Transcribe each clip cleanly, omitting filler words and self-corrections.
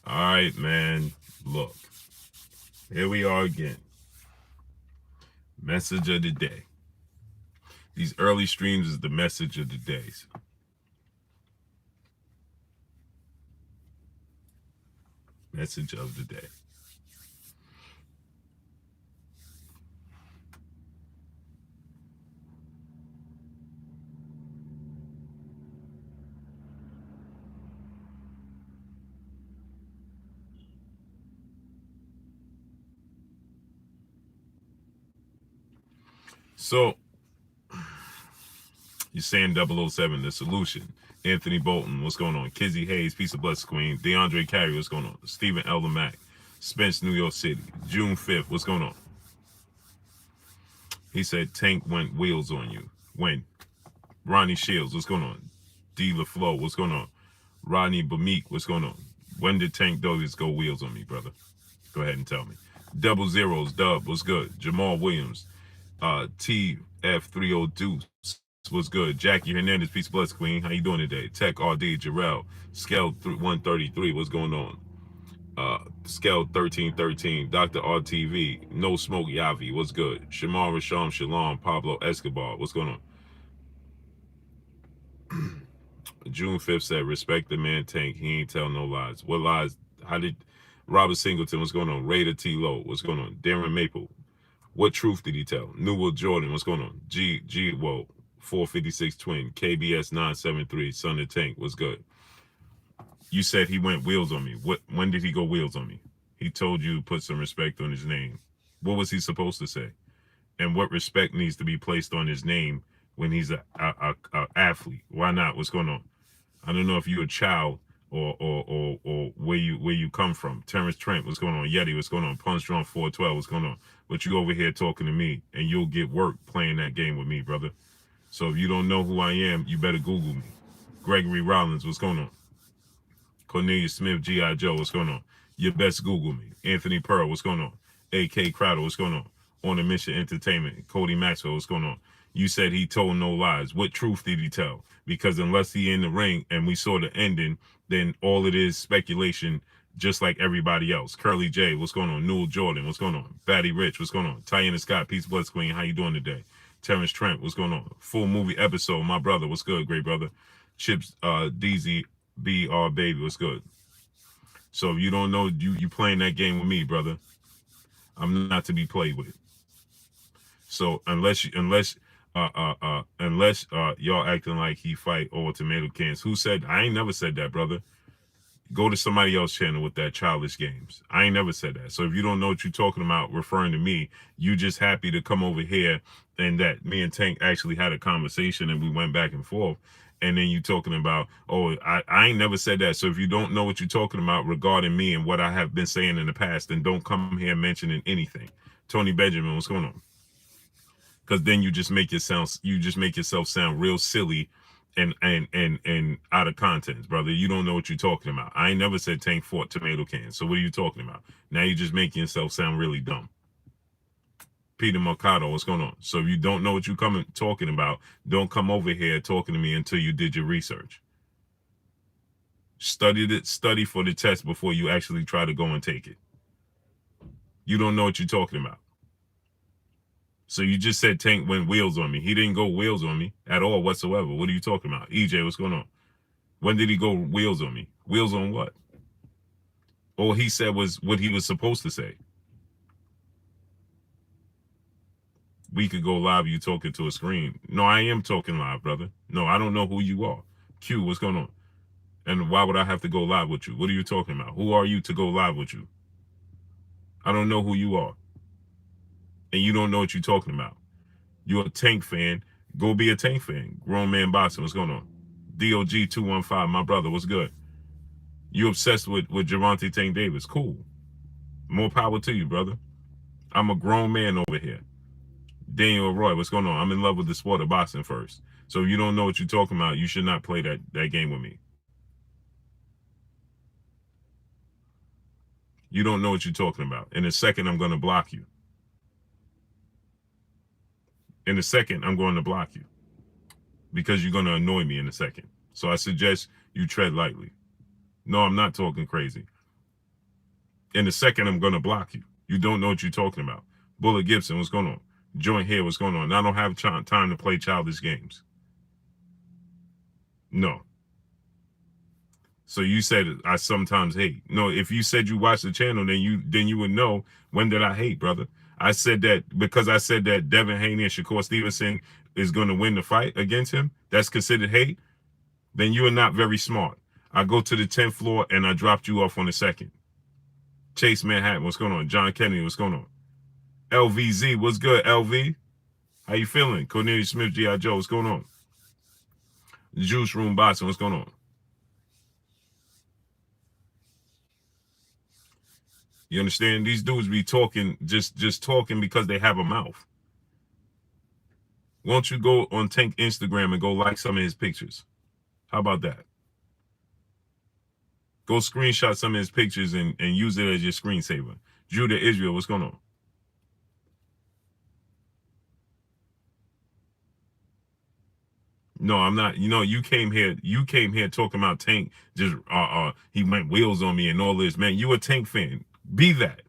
All right, man. Look, here we are again. Message of the day. These early streams is the message of the day. Message of the day. So, you're saying 007, the solution. Anthony Bolton, what's going on? Kizzy Hayes, Peace of Bless Queen. DeAndre Carey, what's going on? Stephen Elder Mack, Spence, New York City. June 5th, what's going on? He said Tank went wheels on you. When? Ronnie Shields, what's going on? D LaFlo, what's going on? Rodney Bamik, what's going on? When did Tank Doggers go wheels on me, brother? Go ahead and tell me. Double zeros, Dub, what's good? Jamal Williams, TF302, what's good? Jackie Hernandez, Peace Bless Queen, how you doing today? Tech RD, Jarrell, Scale 133, what's going on? Scale 1313, Dr. RTV, No Smoke Yavi, what's good? Shamar Rasham Shalom, Pablo Escobar, what's going on? June 5th said, respect the man Tank. He ain't tell no lies. What lies? How did Robert Singleton, what's going on? Raider T. Lowe, what's going on? Darren Maple, what truth did he tell? Newell Jordan, what's going on? Whoa, 456 Twin, KBS 973, Son of Tank, what's good? You said he went wheels on me. When did he go wheels on me? He told you to put some respect on his name. What was he supposed to say? And what respect needs to be placed on his name when he's a athlete? Why not? What's going on? I don't know if you're a child or where you come from. Terrence Trent, what's going on? Yeti, what's going on? Punch Drunk 412, what's going on? But you over here talking to me, and you'll get work playing that game with me, brother. So if you don't know who I am, you better Google me. Gregory Rollins, what's going on? Cornelius Smith, G.I. Joe, what's going on? You best Google me. Anthony Pearl, what's going on? A.K. Crowder, what's going on? On a Mission Entertainment, Cody Maxwell, what's going on? You said he told no lies. What truth did he tell? Because unless he in the ring and we saw the ending, then all it is speculation, just like everybody else. Curly J, what's going on? Newell Jordan, what's going on? Batty Rich, what's going on? Tiana Scott, Peace Bloods Queen, how you doing today? Terrence Trent, what's going on? Full movie episode, my brother, what's good, great brother? Chips, DZ, BR Baby, what's good? So if you don't know, you playing that game with me, brother. I'm not to be played with. So unless y'all acting like he fight over tomato cans. Who said? I ain't never said that, brother. Go to somebody else's channel with that childish games. I ain't never said that. So if you don't know what you're talking about referring to me, you just happy to come over here and that me and Tank actually had a conversation and we went back and forth. And then you talking about, oh, I ain't never said that. So if you don't know what you're talking about regarding me and what I have been saying in the past, then don't come here mentioning anything. Tony Benjamin, what's going on? Because then you just make yourself sound real silly and out of context, brother. You don't know what you're talking about. I ain't never said Tank fought tomato cans. So what are you talking about? Now you just making yourself sound really dumb. Peter Mercado, what's going on? So if you don't know what you're talking about, don't come over here talking to me until you did your research. Study for the test before you actually try to go and take it. You don't know what you're talking about. So you just said Tank went wheels on me. He didn't go wheels on me at all whatsoever. What are you talking about? EJ, what's going on? When did he go wheels on me? Wheels on what? All he said was what he was supposed to say. We could go live, you talking to a screen. No, I am talking live, brother. No, I don't know who you are. Q, what's going on? And why would I have to go live with you? What are you talking about? Who are you to go live with you? I don't know who you are. And you don't know what you're talking about. You're a Tank fan. Go be a Tank fan. Grown man boxing, what's going on? DOG 215, my brother, what's good? You obsessed with Gervonta Tank Davis. Cool. More power to you, brother. I'm a grown man over here. Daniel Roy, what's going on? I'm in love with the sport of boxing first. So if you don't know what you're talking about, you should not play that game with me. You don't know what you're talking about. In a second, I'm going to block you. In a second, I'm going to block you. Because you're going to annoy me in a second. So I suggest you tread lightly. No, I'm not talking crazy. In a second, I'm gonna block you. You don't know what you're talking about. Bullet Gibson, what's going on? Joint here, what's going on? I don't have time to play childish games. No. So you said I sometimes hate. No, if you said you watch the channel, then you would know when did I hate, brother. I said that because I said that Devin Haney and Shakur Stevenson is going to win the fight against him. That's considered hate. Then you are not very smart. I go to the 10th floor and I dropped you off on the second. Chase Manhattan, what's going on? John Kennedy, what's going on? LVZ, what's good, LV? How you feeling? Cornelius Smith, G.I. Joe, what's going on? Juice Room Boston, what's going on? You understand? These dudes be talking, just talking because they have a mouth. Why don't you go on Tank Instagram and go like some of his pictures? How about that? Go screenshot some of his pictures and use it as your screensaver. Judah Israel, what's going on? No, I'm not. You know, you came here talking about Tank, just he went wheels on me and all this. Man, you a Tank fan. Be that.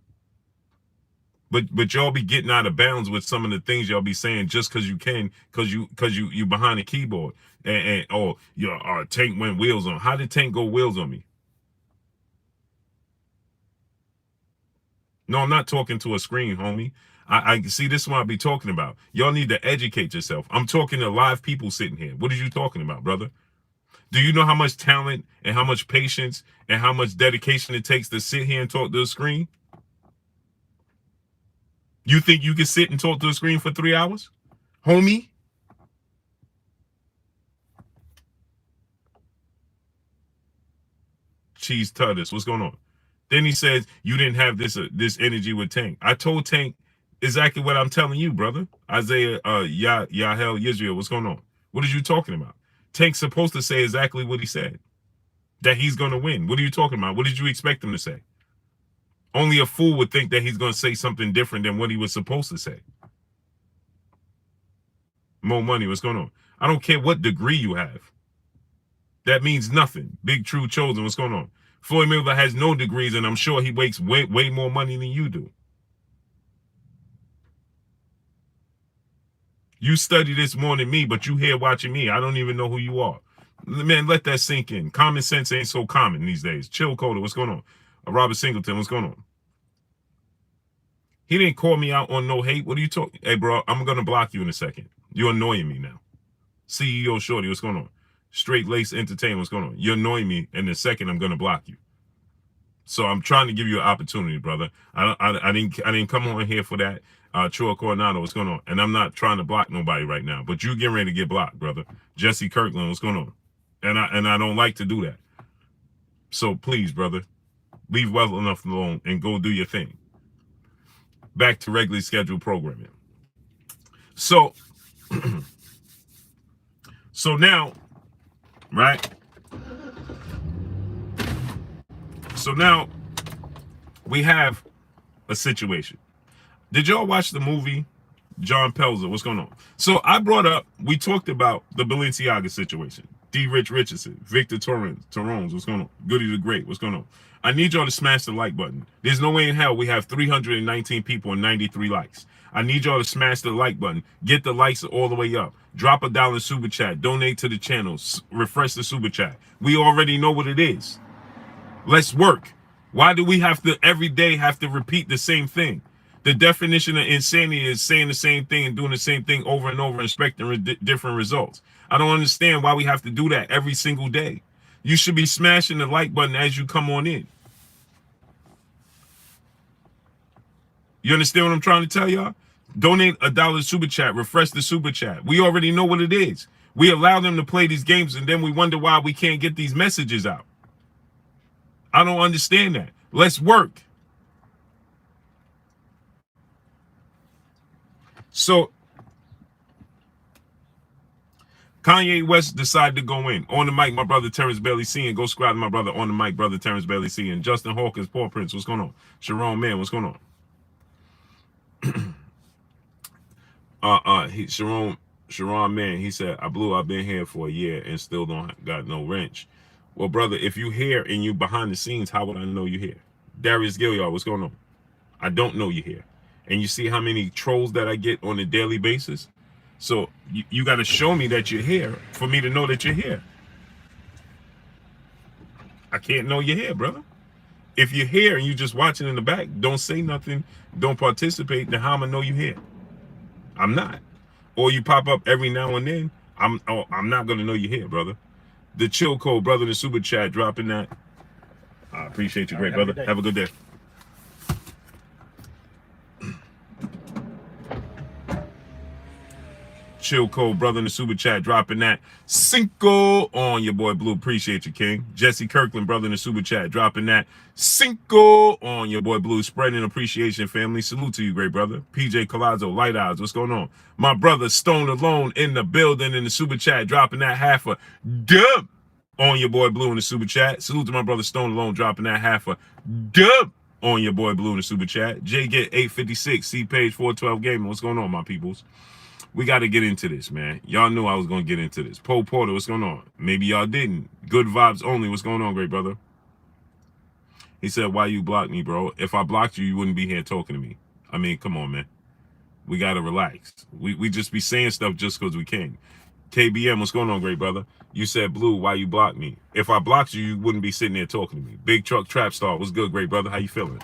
But y'all be getting out of bounds with some of the things y'all be saying just because you can, because you behind the keyboard. And oh, your Tank went wheels on. How did Tank go wheels on me? No, I'm not talking to a screen, homie. I see, this is what I be talking about. Y'all need to educate yourself. I'm talking to live people sitting here. What are you talking about, brother? Do you know how much talent and how much patience and how much dedication it takes to sit here and talk to a screen? You think you can sit and talk to a screen for 3 hours? Homie? Cheese Tutters, what's going on? Then he says, you didn't have this energy with Tank. I told Tank exactly what I'm telling you, brother. Isaiah Yahel Yisrael, what's going on? What are you talking about? Tank's supposed to say exactly what he said. That he's going to win. What are you talking about? What did you expect him to say? Only a fool would think that he's going to say something different than what he was supposed to say. More money, what's going on? I don't care what degree you have. That means nothing. Big True Chosen, what's going on? Floyd Mayweather has no degrees, and I'm sure he makes way more money than you do. You study this more than me, but you here watching me. I don't even know who you are. Man, let that sink in. Common sense ain't so common these days. Chill, Coda, what's going on? Robert Singleton, what's going on? He didn't call me out on no hate. What are you talking? Hey, bro, I'm going to block you in a second. You're annoying me now. CEO Shorty, what's going on? Straight Lace Entertainment, what's going on? You're annoying me. In a second, I'm going to block you. So I'm trying to give you an opportunity, brother. I didn't come on here for that. Chua Coronado, what's going on? And I'm not trying to block nobody right now, but you getting ready to get blocked, brother. Jesse Kirkland, what's going on? And I don't like to do that. So please, brother, leave well enough alone and go do your thing. Back to regularly scheduled programming. So, so now, right? So now we have a situation. Did y'all watch the movie John Pelzer? What's going on? So I brought up, we talked about the Balenciaga situation. D. Rich Richardson, Victor Torrens, what's going on? Goody the Great, what's going on? I need y'all to smash the like button. There's no way in hell we have 319 people and 93 likes. I need y'all to smash the like button. Get the likes all the way up. Drop $1 super chat. Donate to the channel. Refresh the super chat. We already know what it is. Let's work. Why do we have to every day have to repeat the same thing? The definition of insanity is saying the same thing and doing the same thing over and over and expecting different results. I don't understand why we have to do that every single day. You should be smashing the like button as you come on in. You understand what I'm trying to tell y'all? Donate $1 super chat. Refresh the super chat. We already know what it is. We allow them to play these games and then we wonder why we can't get these messages out. I don't understand that. Let's work. So Kanye West decided to go in. On the mic, my brother Terrence Bailey C. And go subscribe to my brother on the mic, brother Terrence Bailey C. And Justin Hawkins, Paul Prince, what's going on? Sharon Man, what's going on? Sharon Man, he said, I've been here for a year and still don't got no wrench. Well, brother, if you here and you behind the scenes, how would I know you here? Darius Gilliard, what's going on? I don't know you here. And you see how many trolls that I get on a daily basis? So you got to show me that you're here for me to know that you're here. I can't know you're here, brother. If you're here and you're just watching in the back, don't say nothing, don't participate, then how am I know you're here? I'm not. Or you pop up every now and then, I'm not going to know you're here, brother. The chill code, brother, the super chat, dropping that. I appreciate you, great brother. Have a good day. Chill code, brother, in the super chat, dropping that. Cinco on your boy Blue. Appreciate you, King. Jesse Kirkland, brother, in the super chat, dropping that. Cinco on your boy Blue. Spreading appreciation, family. Salute to you, great brother. PJ Colazzo, Light Eyes, what's going on? My brother Stone Alone in the building in the super chat, dropping that half a dub on your boy Blue in the super chat. Salute to my brother Stone Alone, dropping that half a dub on your boy Blue in the super chat. J Get 856, C Page 412 Gaming. What's going on, my peoples? We got to get into this, man. Y'all knew I was going to get into this. Poe Porter, what's going on? Maybe y'all didn't. Good vibes only. What's going on, great brother? He said, why you blocked me, bro? If I blocked you, you wouldn't be here talking to me. I mean, come on, man. We got to relax. We just be saying stuff just because we can. KBM, what's going on, great brother? You said, Blue, why you blocked me? If I blocked you, you wouldn't be sitting there talking to me. Big Truck Trap Star, what's good, great brother? How you feeling?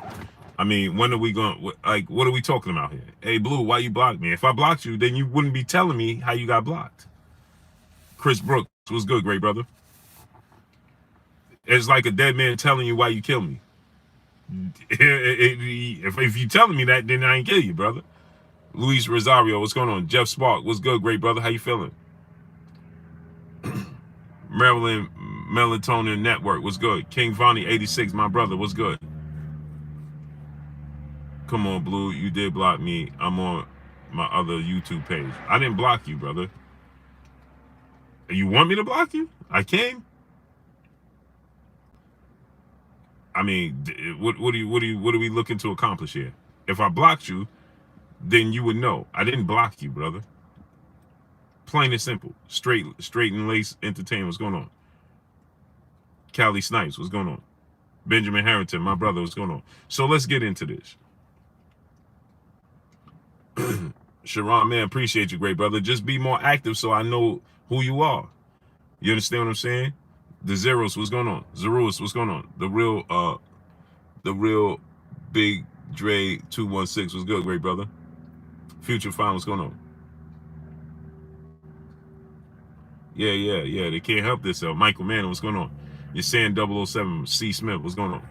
I mean, when are we going, like, what are we talking about here? Hey, Blue, why you blocked me? If I blocked you, then you wouldn't be telling me how you got blocked. Chris Brooks, what's good, great brother? It's like a dead man telling you why you killed me. If you telling me that, then I ain't kill you, brother. Luis Rosario, what's going on? Jeff Spark, what's good, great brother? How you feeling? Maryland Melatonin Network, what's good? King Vonnie 86, my brother, what's good? Come on, Blue, you did block me. I'm on my other YouTube page. I didn't block you, brother. You want me to block you? I can. I mean, what are we looking to accomplish here? If I blocked you, then you would know. I didn't block you, brother. Plain and simple. Straight and lace entertainment. What's going on? Callie Snipes, what's going on? Benjamin Harrington, my brother, what's going on? So let's get into this. Sharon, man, appreciate you, great brother. Just be more active so I know who you are. You understand what I'm saying? The Zeros, what's going on? Zeros, what's going on? The real Big Dre 216, what's good, great brother? Future Fine, what's going on? Yeah, they can't help themselves. Michael Mann, what's going on? You're saying 007, C Smith, what's going on?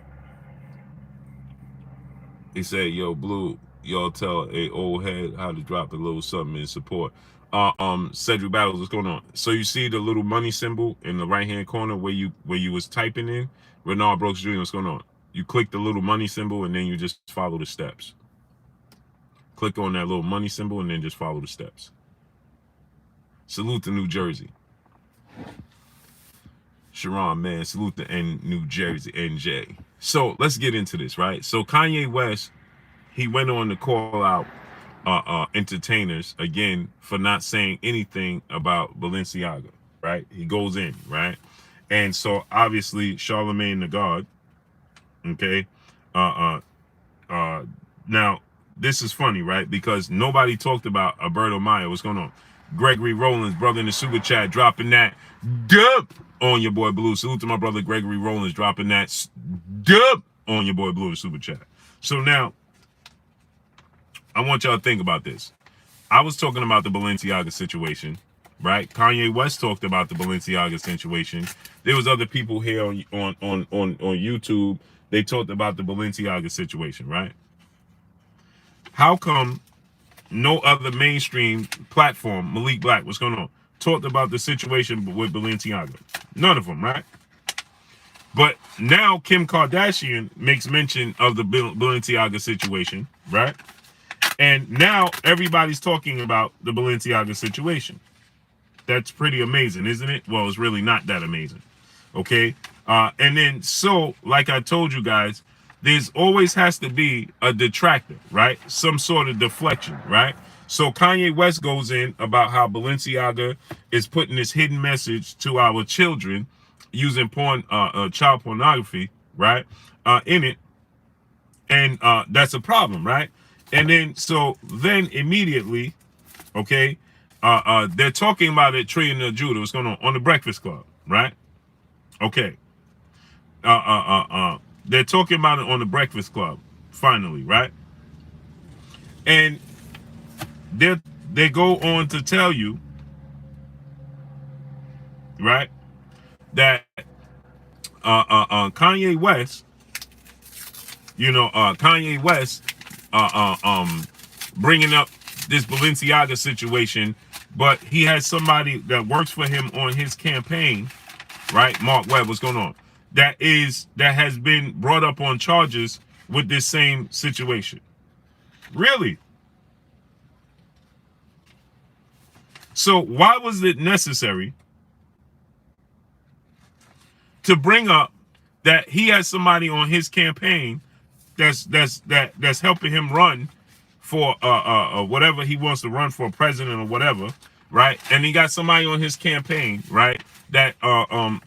He said, yo, Blue, y'all tell a old head how to drop a little something in support. Cedric Battles, what's going on? So you see the little money symbol in the right hand corner where you was typing in? Renard Brooks Jr., what's going on? You click the little money symbol and then you just follow the steps. Click on that little money symbol and then just follow the steps. Salute to New Jersey. Sharon, man, salute to New Jersey, NJ. So let's get into this, right? So Kanye West, he went on to call out entertainers again for not saying anything about Balenciaga, right? He goes in, right? And so obviously Charlemagne the God, okay? Now this is funny, right? Because nobody talked about Alberto Maya. What's going on? Gregory Rollins, brother in the super chat, dropping that dub on your boy Blue. Salute to my brother Gregory Rollins, dropping that dub on your boy Blue in the super chat. So now, I want y'all to think about this. I was talking about the Balenciaga situation, right? Kanye West talked about the Balenciaga situation. There was other people here on YouTube. They talked about the Balenciaga situation, right? How come no other mainstream platform, Malik Black, what's going on, talked about the situation with Balenciaga? None of them, right? But now Kim Kardashian makes mention of the Balenciaga situation, right? And now everybody's talking about the Balenciaga situation. That's pretty amazing, isn't it? Well, it's really not that amazing, okay? And then, so, like I told you guys, there's always has to be a detractor, right? Some sort of deflection, right? So Kanye West goes in about how Balenciaga is putting this hidden message to our children using child pornography, right? In it. And that's a problem, right? And then so then immediately, okay, they're talking about it, Tree and Judah, what's going on the Breakfast Club, right? Okay. They're talking about it on the Breakfast Club, finally, right? And they go on to tell you, right, that Kanye West, Kanye West, bringing up this Balenciaga situation, but he has somebody that works for him on his campaign, right? Mark Webb, what's going on? That has been brought up on charges with this same situation. Really? So why was it necessary to bring up that he has somebody on his campaign that's helping him run for whatever he wants to run for, president or whatever, right? And he got somebody on his campaign, right, that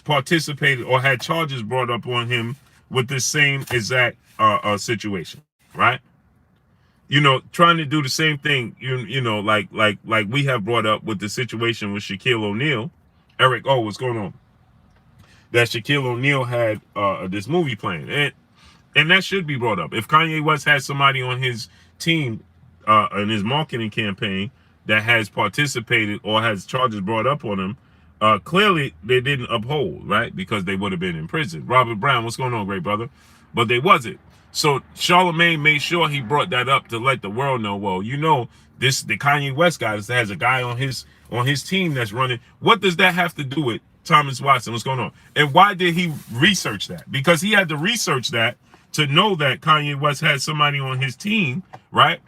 participated or had charges brought up on him with the same exact situation, right? Trying to do the same thing, like we have brought up with the situation with Shaquille O'Neal. Eric, what's going on? That Shaquille O'Neal had this movie playing, and that should be brought up. If Kanye West has somebody on his team in his marketing campaign that has participated or has charges brought up on him, clearly they didn't uphold, right? Because they would have been in prison. Robert Brown, what's going on, great brother? But they wasn't. So Charlemagne made sure he brought that up to let the world know, well, the Kanye West guy has a guy on his team that's running. What does that have to do with Thomas Watson? What's going on? And why did he research that? Because he had to research that to know that Kanye West had somebody on his team, right?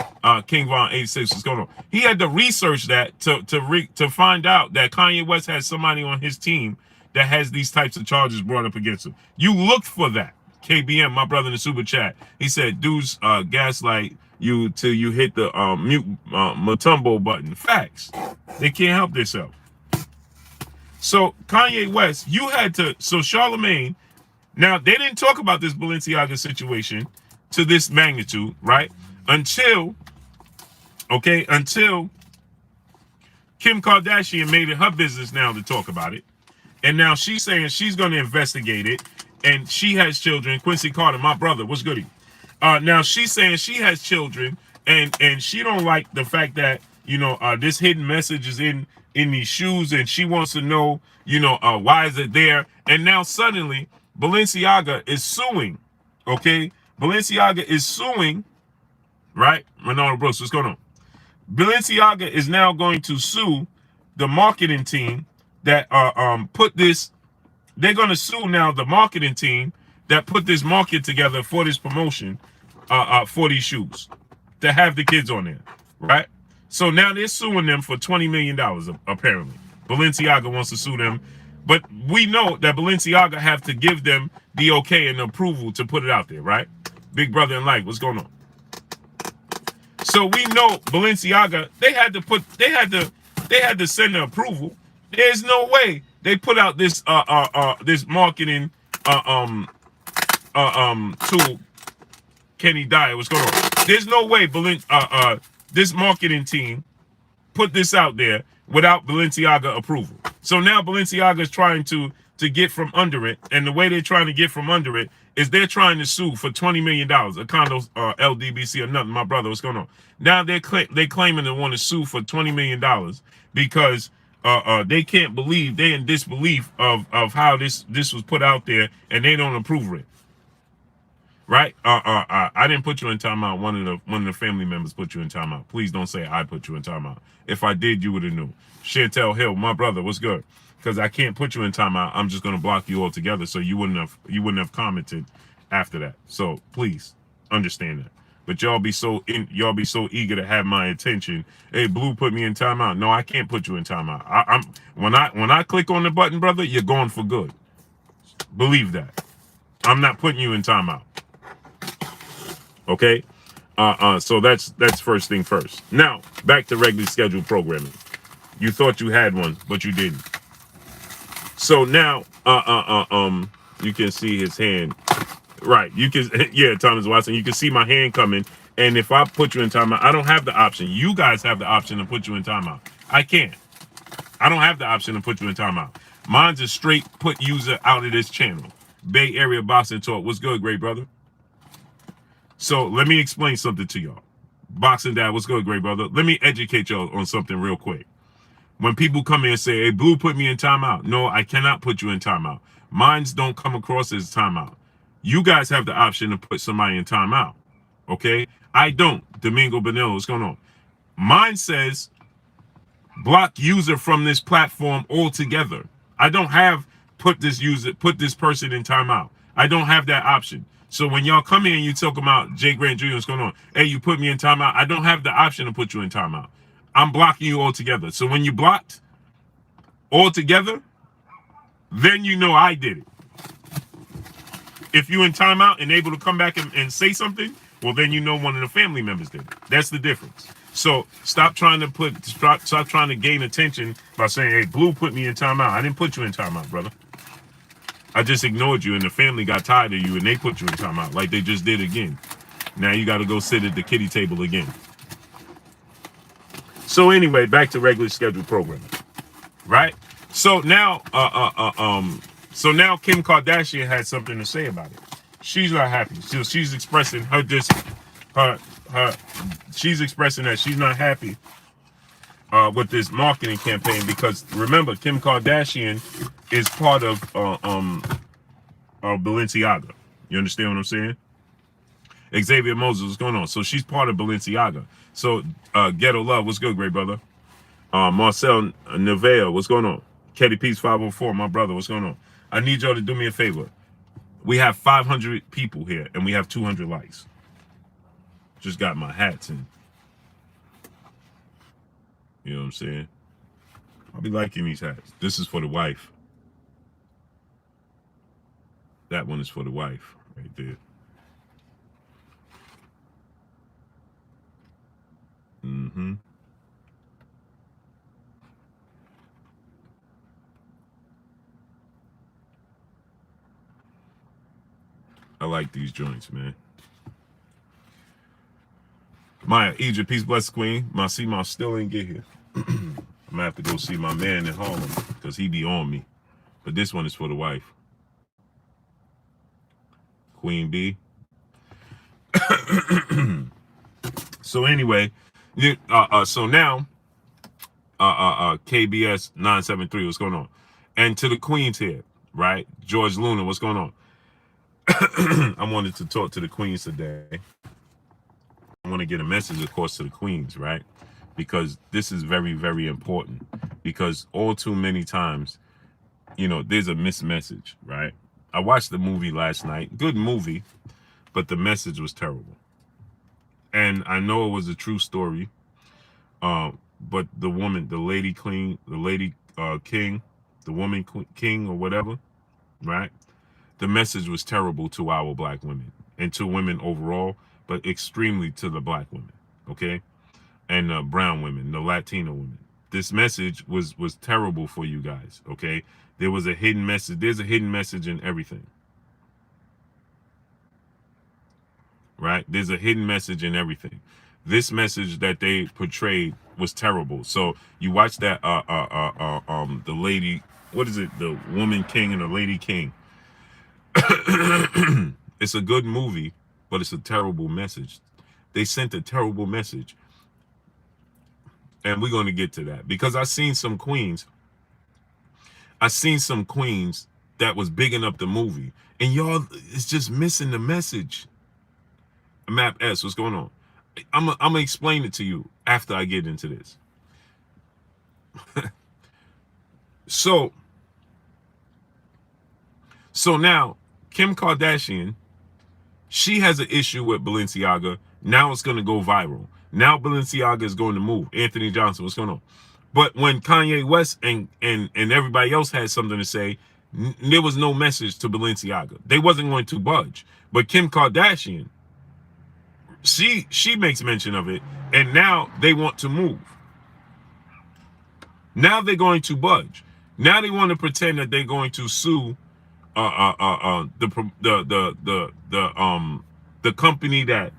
King Von 86, what's going on? He had to research that to find out that Kanye West has somebody on his team that has these types of charges brought up against him. You looked for that. KBM, my brother in the super chat, he said, dudes gaslight you till you hit the mute Matumbo button. Facts. They can't help themselves. So Kanye West, you had to, so Charlemagne, now they didn't talk about this Balenciaga situation to this magnitude, right? Until Kim Kardashian made it her business now to talk about it. And now she's saying she's going to investigate it. And she has children. Quincy Carter, my brother, what's goody? Now she's saying she has children, and she don't like the fact that this hidden message is in these shoes, and she wants to know why is it there? And now suddenly Balenciaga is suing. Okay, Balenciaga is suing, right? Ronaldo Brooks, what's going on? Balenciaga is now going to sue the marketing team that put this. They're going to sue now the marketing team that put this market together for this promotion for these shoes to have the kids on there, right? So now they're suing them for $20 million, apparently. Balenciaga wants to sue them. But we know that Balenciaga have to give them the okay and approval to put it out there, right? Big brother in life, what's going on? So we know Balenciaga, they had to send the approval. There's no way they put out this this marketing tool. Kenny Dyer, what's going on? There's no way this marketing team put this out there without Balenciaga approval. So now Balenciaga is trying to get from under it, and the way they're trying to get from under it is they're trying to sue for $20 million, a condo LDBC or nothing. My brother, what's going on? Now they claiming they want to sue for $20 million because they can't believe, they're in disbelief of how this was put out there, and they don't approve it. Right? I didn't put you in timeout. One of the family members put you in timeout. Please don't say I put you in timeout. If I did, you would have knew. Chantel Hill, my brother, what's good? Because I can't put you in timeout. I'm just gonna block you altogether, so you wouldn't have commented after that. So please understand that. But y'all be so eager to have my attention. Hey, Blue put me in timeout. No, I can't put you in timeout. When I click on the button, brother, you're going for good. Believe that. I'm not putting you in timeout. Okay? So that's first thing first. Now, back to regularly scheduled programming. You thought you had one, but you didn't. So now, you can see his hand. Right. You can, yeah, Thomas Watson, you can see my hand coming. And if I put you in timeout, I don't have the option. You guys have the option to put you in timeout. I can't. I don't have the option to put you in timeout. Mine's a straight put user out of this channel. Bay Area Boxing Talk. What's good, great brother? So let me explain something to y'all. Boxing Dad, what's good, great brother? Let me educate y'all on something real quick. When people come in and say, hey, Blue, put me in timeout. No, I cannot put you in timeout. Mines don't come across as timeout. You guys have the option to put somebody in timeout. Okay? I don't. Domingo Benillo, what's going on? Mine says block user from this platform altogether. I don't have put this person in timeout. I don't have that option. So when y'all come in and you talk about Jay Grant Jr., what's going on? Hey, you put me in timeout. I don't have the option to put you in timeout. I'm blocking you altogether. So when you blocked altogether, then you know I did it. If you in timeout and able to come back and say something, well, then you know one of the family members did it. That's the difference. So stop trying to gain attention by saying, hey, Blue put me in timeout. I didn't put you in timeout, brother. I just ignored you and the family got tired of you and they put you in timeout like they just did again. Now you got to go sit at the kiddie table again. So anyway, back to regular scheduled programming, right? So now, so now Kim Kardashian had something to say about it. She's not happy. So she's expressing she's expressing that she's not happy with this marketing campaign because remember, Kim Kardashian is part of Balenciaga. You understand what I'm saying? Xavier Moses, what's going on? So she's part of Balenciaga. So Ghetto Love, what's good, great brother? Marcel Nevea, what's going on? Ketty Peace 504, my brother, what's going on? I need y'all to do me a favor. We have 500 people here and we have 200 likes. Just got my hats in. You know what I'm saying? I'll be liking these hats. This is for the wife. That one is for the wife right there. Mm-hmm. I like these joints, man. Maya, Egypt, peace, bless queen. My C-Mouse still ain't get here. I'm gonna have to go see my man in Harlem because he be on me. But this one is for the wife. Queen B. So anyway, so now, KBS 973, what's going on? And to the queens here, right? George Luna, what's going on? I wanted to talk to the queens today. I want to get a message, of course, to the queens, right? Because this is very, very important. Because all too many times, you know, there's a missed message, right? I watched the movie last night. Good movie, but the message was terrible. And I know it was a true story. But the woman, the lady king, the woman king or whatever, right? The message was terrible to our black women and to women overall, but extremely to the black women, okay? And brown women, the Latino women. This message was terrible for you guys, okay? There was a hidden message. There's a hidden message in everything, right? There's a hidden message in everything. This message that they portrayed was terrible. So you watch that, the lady, what is it? The woman king and the lady king. It's a good movie, but it's a terrible message. They sent a terrible message. And we're going to get to that because I've seen some queens that was bigging up the movie. And y'all, it's just missing the message. Map S, what's going on? I'm going to explain it to you after I get into this. So now, Kim Kardashian, she has an issue with Balenciaga. Now it's going to go viral. Now Balenciaga is going to move. Anthony Johnson, what's going on? But when Kanye West and everybody else had something to say, there was no message to Balenciaga. They wasn't going to budge. But Kim Kardashian, she makes mention of it, and now they want to move. Now they're going to budge. Now they want to pretend that they're going to sue the company that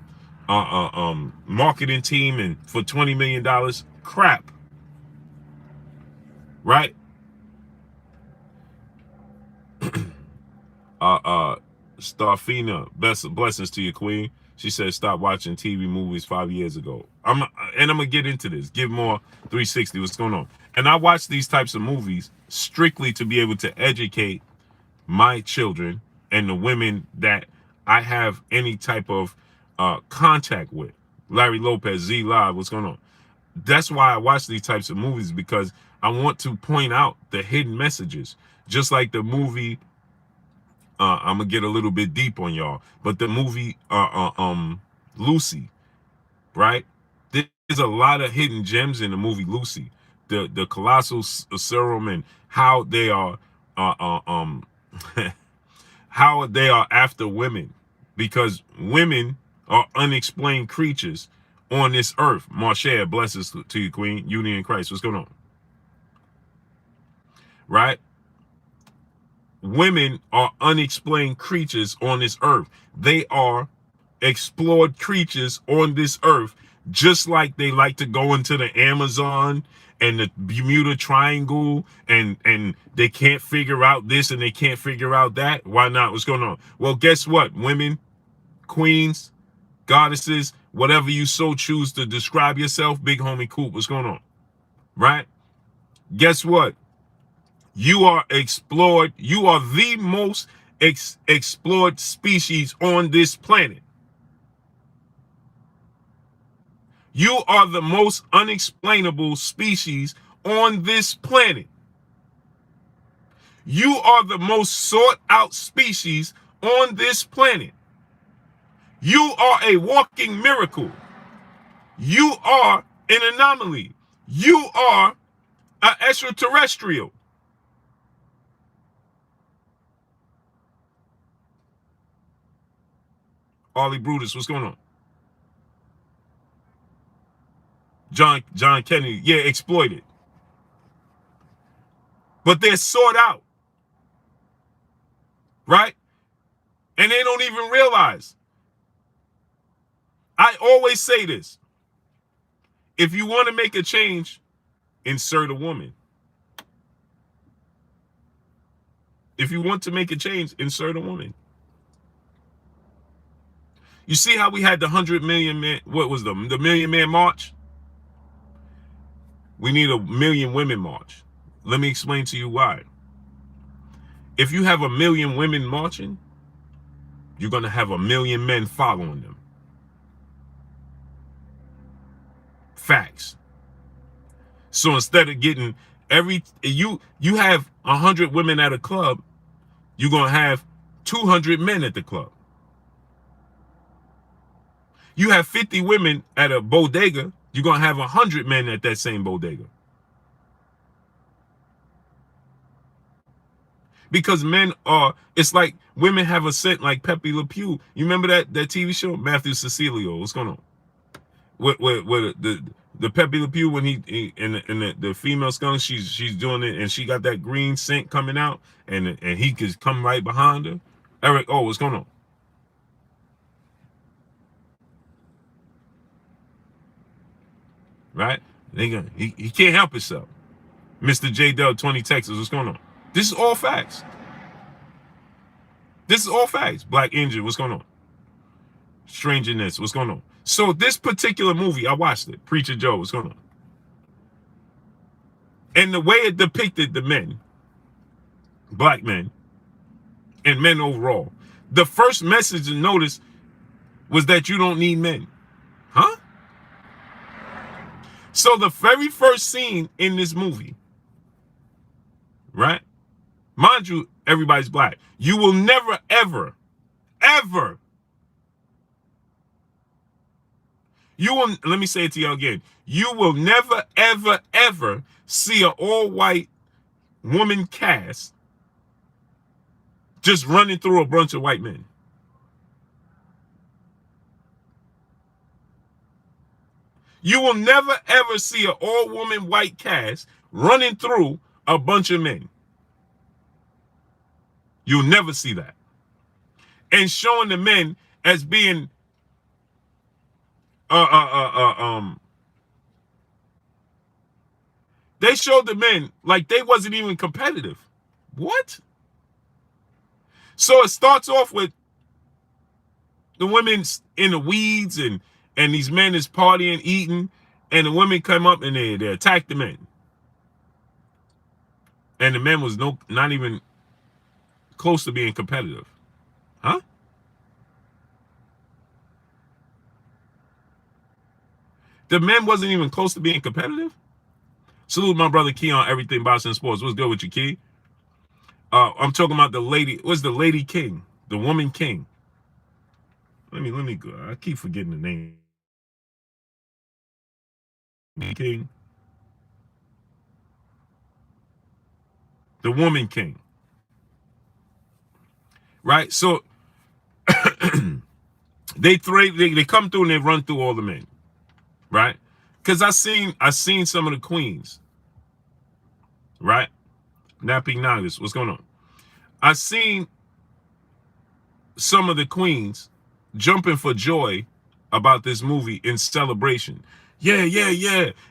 marketing team and for $20 million. Crap, right? Starfina, best blessings to you, Queen. She said stop watching TV movies 5 years ago. I'm gonna get into this. Give more 360. What's going on? And I watch these types of movies strictly to be able to educate my children and the women that I have any type of contact with. Larry Lopez, Z Live, what's going on? That's why I watch these types of movies, because I want to point out the hidden messages. Just like the movie, I'm gonna get a little bit deep on y'all, but the movie Lucy, right? There's a lot of hidden gems in the movie Lucy. The colossal serum and how they are how they are after women, because women are unexplained creatures on this earth. Marcia, blessings to you, Queen. Unity in Christ. What's going on? Right? Women are unexplained creatures on this earth. They are explored creatures on this earth, just like they like to go into the Amazon and the Bermuda Triangle, and they can't figure out this and they can't figure out that. Why not? What's going on? Well, guess what? Women, queens, goddesses, whatever you so choose to describe yourself, big homie Coop, what's going on? Right? Guess what? You are explored. You are the most explored species on this planet. You are the most unexplainable species on this planet. You are the most sought out species on this planet. You are a walking miracle. You are an anomaly. You are an extraterrestrial. Ollie Brutus, what's going on? John Kennedy, yeah, exploited. But they're sought out. Right? And they don't even realize. I always say this. If you want to make a change, insert a woman. If you want to make a change, insert a woman. You see how we had the 100 million man, what was the Million Man March? We need a Million Women March. Let me explain to you why. If you have 1 million women marching, you're going to have 1 million men following them. Facts. So instead of getting you have 100 women at a club, you're going to have 200 men at the club. You have 50 women at a bodega, you're going to have 100 men at that same bodega. Because men are, it's like women have a scent like Pepe Le Pew. You remember that TV show? Matthew Cecilio, what's going on? With the Pepe Le Pew, when he and the female skunk, she's doing it, and she got that green scent coming out, and he could come right behind her. Eric, oh, what's going on? Right? He can't help himself. Mr. J Dell 20 Texas, what's going on? This is all facts. This is all facts. Black Injured, what's going on? Strangeness, what's going on? So this particular movie, I watched it. Preacher Joe, what's going on? And the way it depicted the men, black men, and men overall, the first message to notice was that you don't need men. Huh? So the very first scene in this movie, right? Mind you, everybody's black. You will never, ever, ever, let me say it to you again. You will never, ever, ever see an all-white woman cast just running through a bunch of white men. You will never, ever see an all-woman white cast running through a bunch of men. You'll never see that. And showing the men as being they showed the men like they wasn't even competitive. What? So it starts off with the women's in the weeds and these men is partying, eating, and the women come up and they attack the men. And the men was not even close to being competitive. Huh? The men wasn't even close to being competitive? Salute my brother Key on everything boxing sports. What's good with you, Key? I'm talking about the lady. What's the lady king? The woman king. Let me go. I keep forgetting the name. King. The woman king. Right? So they come through and they run through all the men. Right? Because I seen some of the queens. Right? Napping Nagas. What's going on? I seen some of the queens jumping for joy about this movie in celebration. Yeah.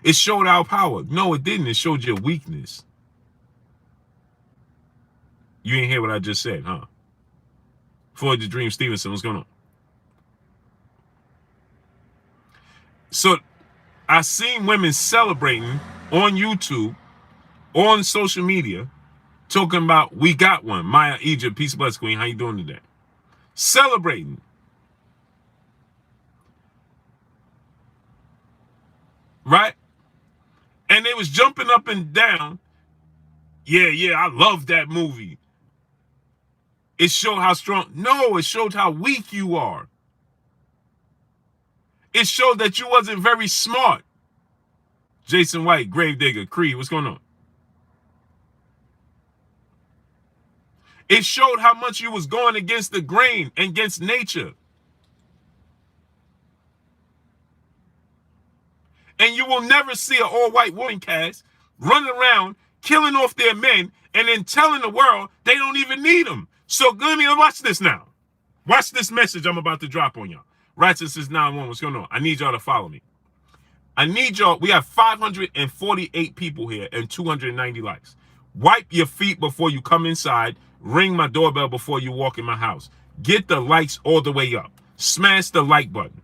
It showed our power. No, it didn't. It showed your weakness. You ain't hear what I just said, huh? Floyd the Dream Stevenson, what's going on? So I seen women celebrating on YouTube, on social media, talking about we got one. Maya Egypt, peace bless queen. How you doing today? Celebrating. Right? And they was jumping up and down. Yeah, I love that movie. It showed how strong. No, it showed how weak you are. It showed that you wasn't very smart. Jason White, Gravedigger, Creed, what's going on? It showed how much you was going against the grain, against nature. And you will never see an all-white woman cast running around, killing off their men, and then telling the world they don't even need them. So let me watch this now. Watch this message I'm about to drop on y'all. Righteousness 91, what's going on? I need y'all to follow me. I need y'all. We have 548 people here and 290 likes. Wipe your feet before you come inside. Ring my doorbell before you walk in my house. Get the likes all the way up. Smash the like button.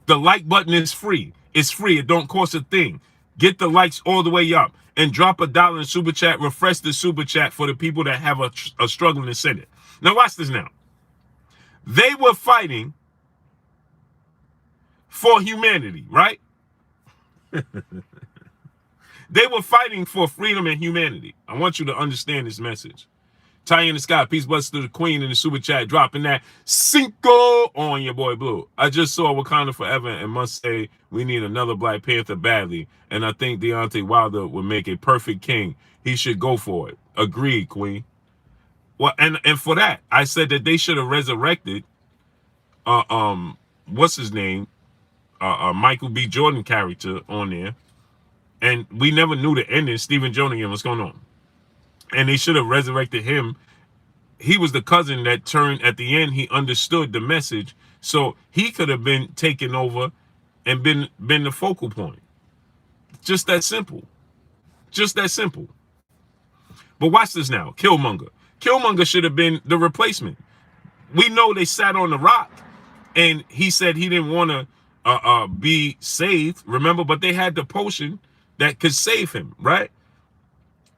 The like button is free. It's free. It don't cost a thing. Get the likes all the way up and drop $1 in super chat. Refresh the super chat for the people that have a struggle to send it. Now watch this now. They were fighting for humanity, right? They were fighting for freedom and humanity. I want you to understand this message. Ty in the sky, peace bless to the queen in the super chat, dropping that Cinco on your boy Blue. I just saw Wakanda Forever and must say we need another Black Panther badly. And I think Deontay Wilder would make a perfect king. He should go for it. Agreed, queen. Well, and for that, I said that they should have resurrected what's his name? Michael B. Jordan character on there. And we never knew the ending. Stephen Jonigan, what's going on? And they should have resurrected him. He was the cousin that turned at the end. He understood the message. So he could have been taken over and been the focal point. Just that simple. Just that simple. But watch this now. Killmonger. Killmonger should have been the replacement. We know they sat on the rock and he said he didn't want to be saved, remember? But they had the potion that could save him, right?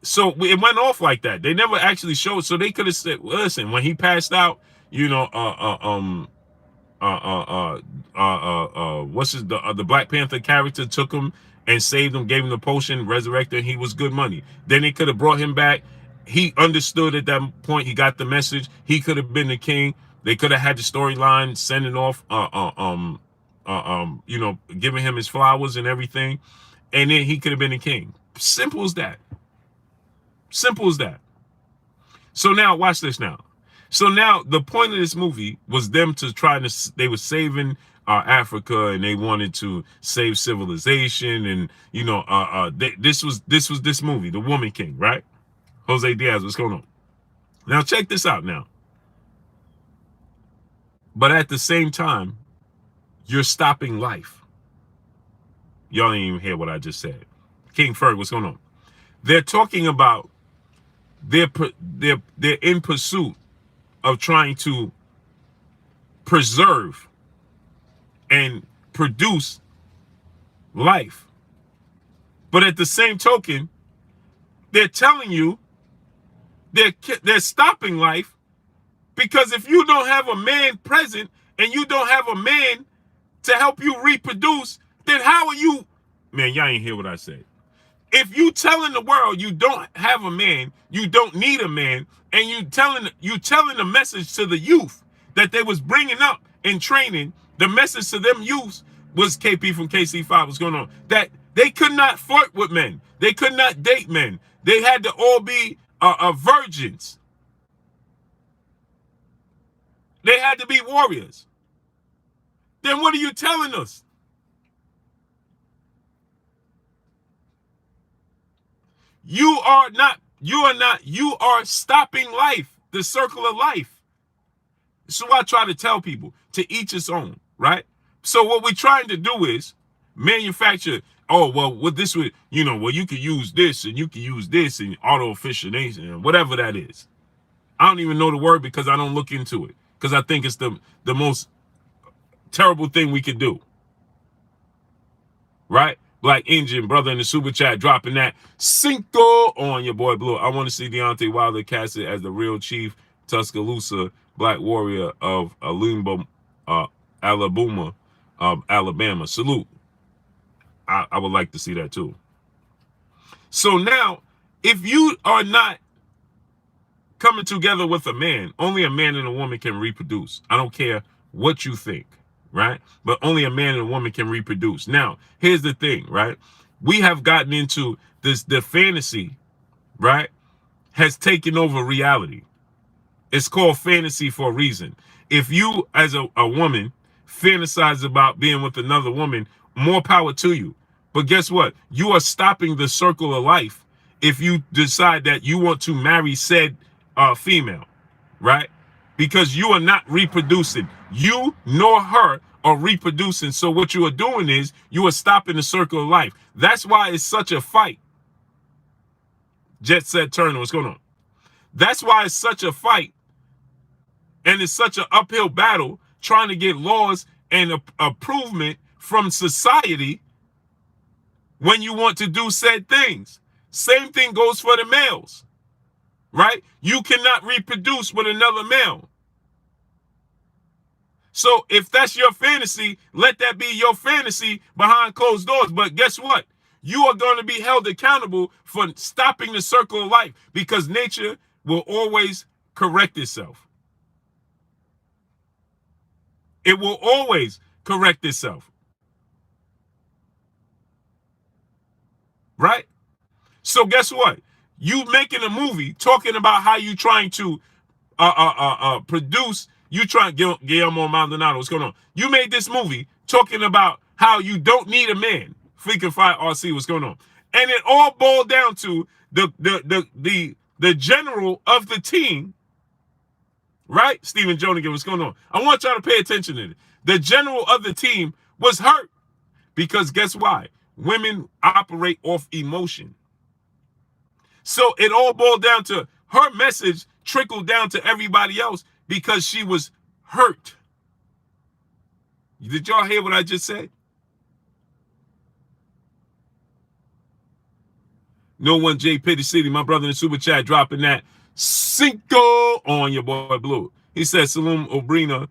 So it went off like that. They never actually showed. So they could have said, listen, when he passed out, you know, what's his, the Black Panther character took him and saved him, gave him the potion, resurrected. He was good money. Then they could have brought him back. He understood at that point. He got the message. He could have been the king. They could have had the storyline sending off, you know, giving him his flowers and everything. And then he could have been the king. Simple as that. Simple as that. So now watch this now. So now the point of this movie was them to try to, they were saving Africa and they wanted to save civilization. And, you know, this was this movie, The Woman King, right? Jose Diaz, what's going on? Now check this out now. But at the same time, you're stopping life. Y'all didn't even hear what I just said. King Ferg, what's going on? They're talking about they're in pursuit of trying to preserve and produce life. But at the same token, they're telling you they're stopping life, because if you don't have a man present and you don't have a man to help you reproduce, then how are you? Man, y'all ain't hear what I said. If you telling the world you don't have a man, you don't need a man, and you telling the message to the youth that they was bringing up and training, the message to them youths was, KP from KC5, what's going on, that they could not flirt with men, they could not date men, they had to all be virgins, they had to be warriors. Then what are you telling us? You are stopping life, the circle of life. So I try to tell people, to each his own, right? So what we're trying to do is manufacture, oh, well, what this would, well, you could use this and you can use this and auto-efficiency and whatever that is. I don't even know the word because I don't look into it, because I think it's the most terrible thing we could do. Right? Black Engine, brother in the super chat, dropping that Cinco on your boy Blue. I want to see Deontay Wilder casted as the real Chief Tuscaloosa Black Warrior of Alabama, Alabama. Salute. I would like to see that too. So now, if you are not coming together with a man, only a man and a woman can reproduce. I don't care what you think. Right? But only a man and a woman can reproduce. Now, here's the thing, right? We have gotten into this, the fantasy, right, has taken over reality. It's called fantasy for a reason. If you, as a woman, fantasize about being with another woman, more power to you. But guess what? You are stopping the circle of life if you decide that you want to marry said female, right? Because you are not reproducing. You nor her are reproducing. So what you are doing is you are stopping the circle of life. That's why it's such a fight. Jet Set Turner, what's going on? That's why it's such a fight. And it's such an uphill battle trying to get laws and improvement from society when you want to do said things. Same thing goes for the males. Right? You cannot reproduce with another male. So if that's your fantasy, let that be your fantasy behind closed doors. But guess what? You are going to be held accountable for stopping the circle of life, because nature will always correct itself. It will always correct itself. Right? So guess what? You making a movie talking about how you trying to produce, you trying, Guillermo Maldonado, what's going on? You made this movie talking about how you don't need a man. Freaking Fire RC, what's going on? And it all boiled down to the general of the team, right? Stephen Jonigan, what's going on? I want y'all to pay attention to it. The general of the team was hurt because guess why? Women operate off emotion. So it all boiled down to her message trickled down to everybody else because she was hurt. Did y'all hear what I just said? No one J Pitty City, my brother in the super chat, dropping that Cinco on your boy Blue. He said Saloon Obrina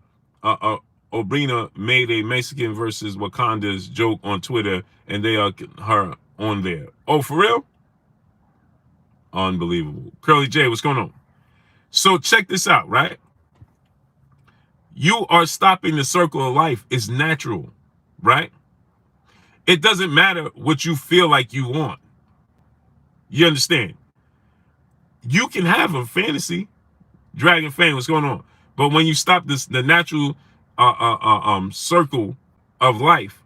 made a Mexican versus Wakanda's joke on Twitter, and they are her on there. Oh, for real? Unbelievable. Curly J, what's going on? So check this out, right? You are stopping the circle of life. It's natural, right? It doesn't matter what you feel like you want. You understand? You can have a fantasy, Dragon Fan, what's going on? But when you stop this, the natural circle of life,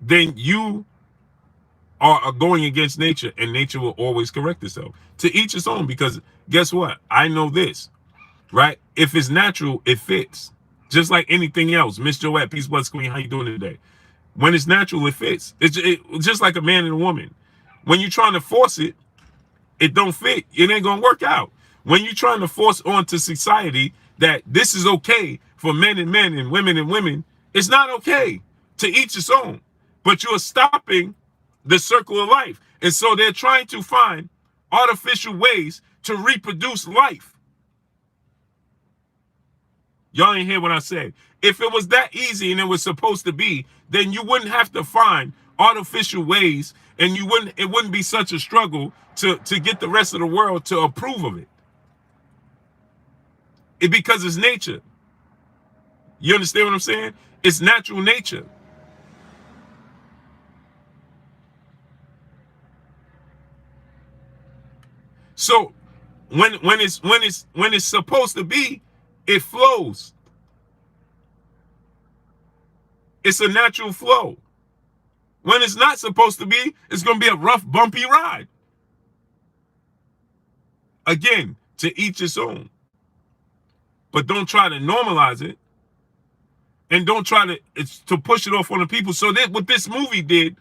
then you are going against nature, and nature will always correct itself. To each his own, because guess what? I know this, right? If it's natural, it fits. Just like anything else. Miss Joette, Peace, Blood Queen, how you doing today? When it's natural, it fits. It's just like a man and a woman. When you're trying to force it, it don't fit. It ain't gonna work out. When you're trying to force onto society that this is okay for men and women, it's not okay. To each its own. But you're stopping the circle of life. And so they're trying to find artificial ways to reproduce life. Y'all ain't hear what I said. If it was that easy and it was supposed to be, then you wouldn't have to find artificial ways, and it wouldn't be such a struggle to get the rest of the world to approve of it. Because it's nature. You understand what I'm saying? It's natural nature. So when it's supposed to be, it flows. It's a natural flow. When it's not supposed to be, it's going to be a rough, bumpy ride. Again, to each its own. But don't try to normalize it. And don't try to push it off on the people. So that what this movie did,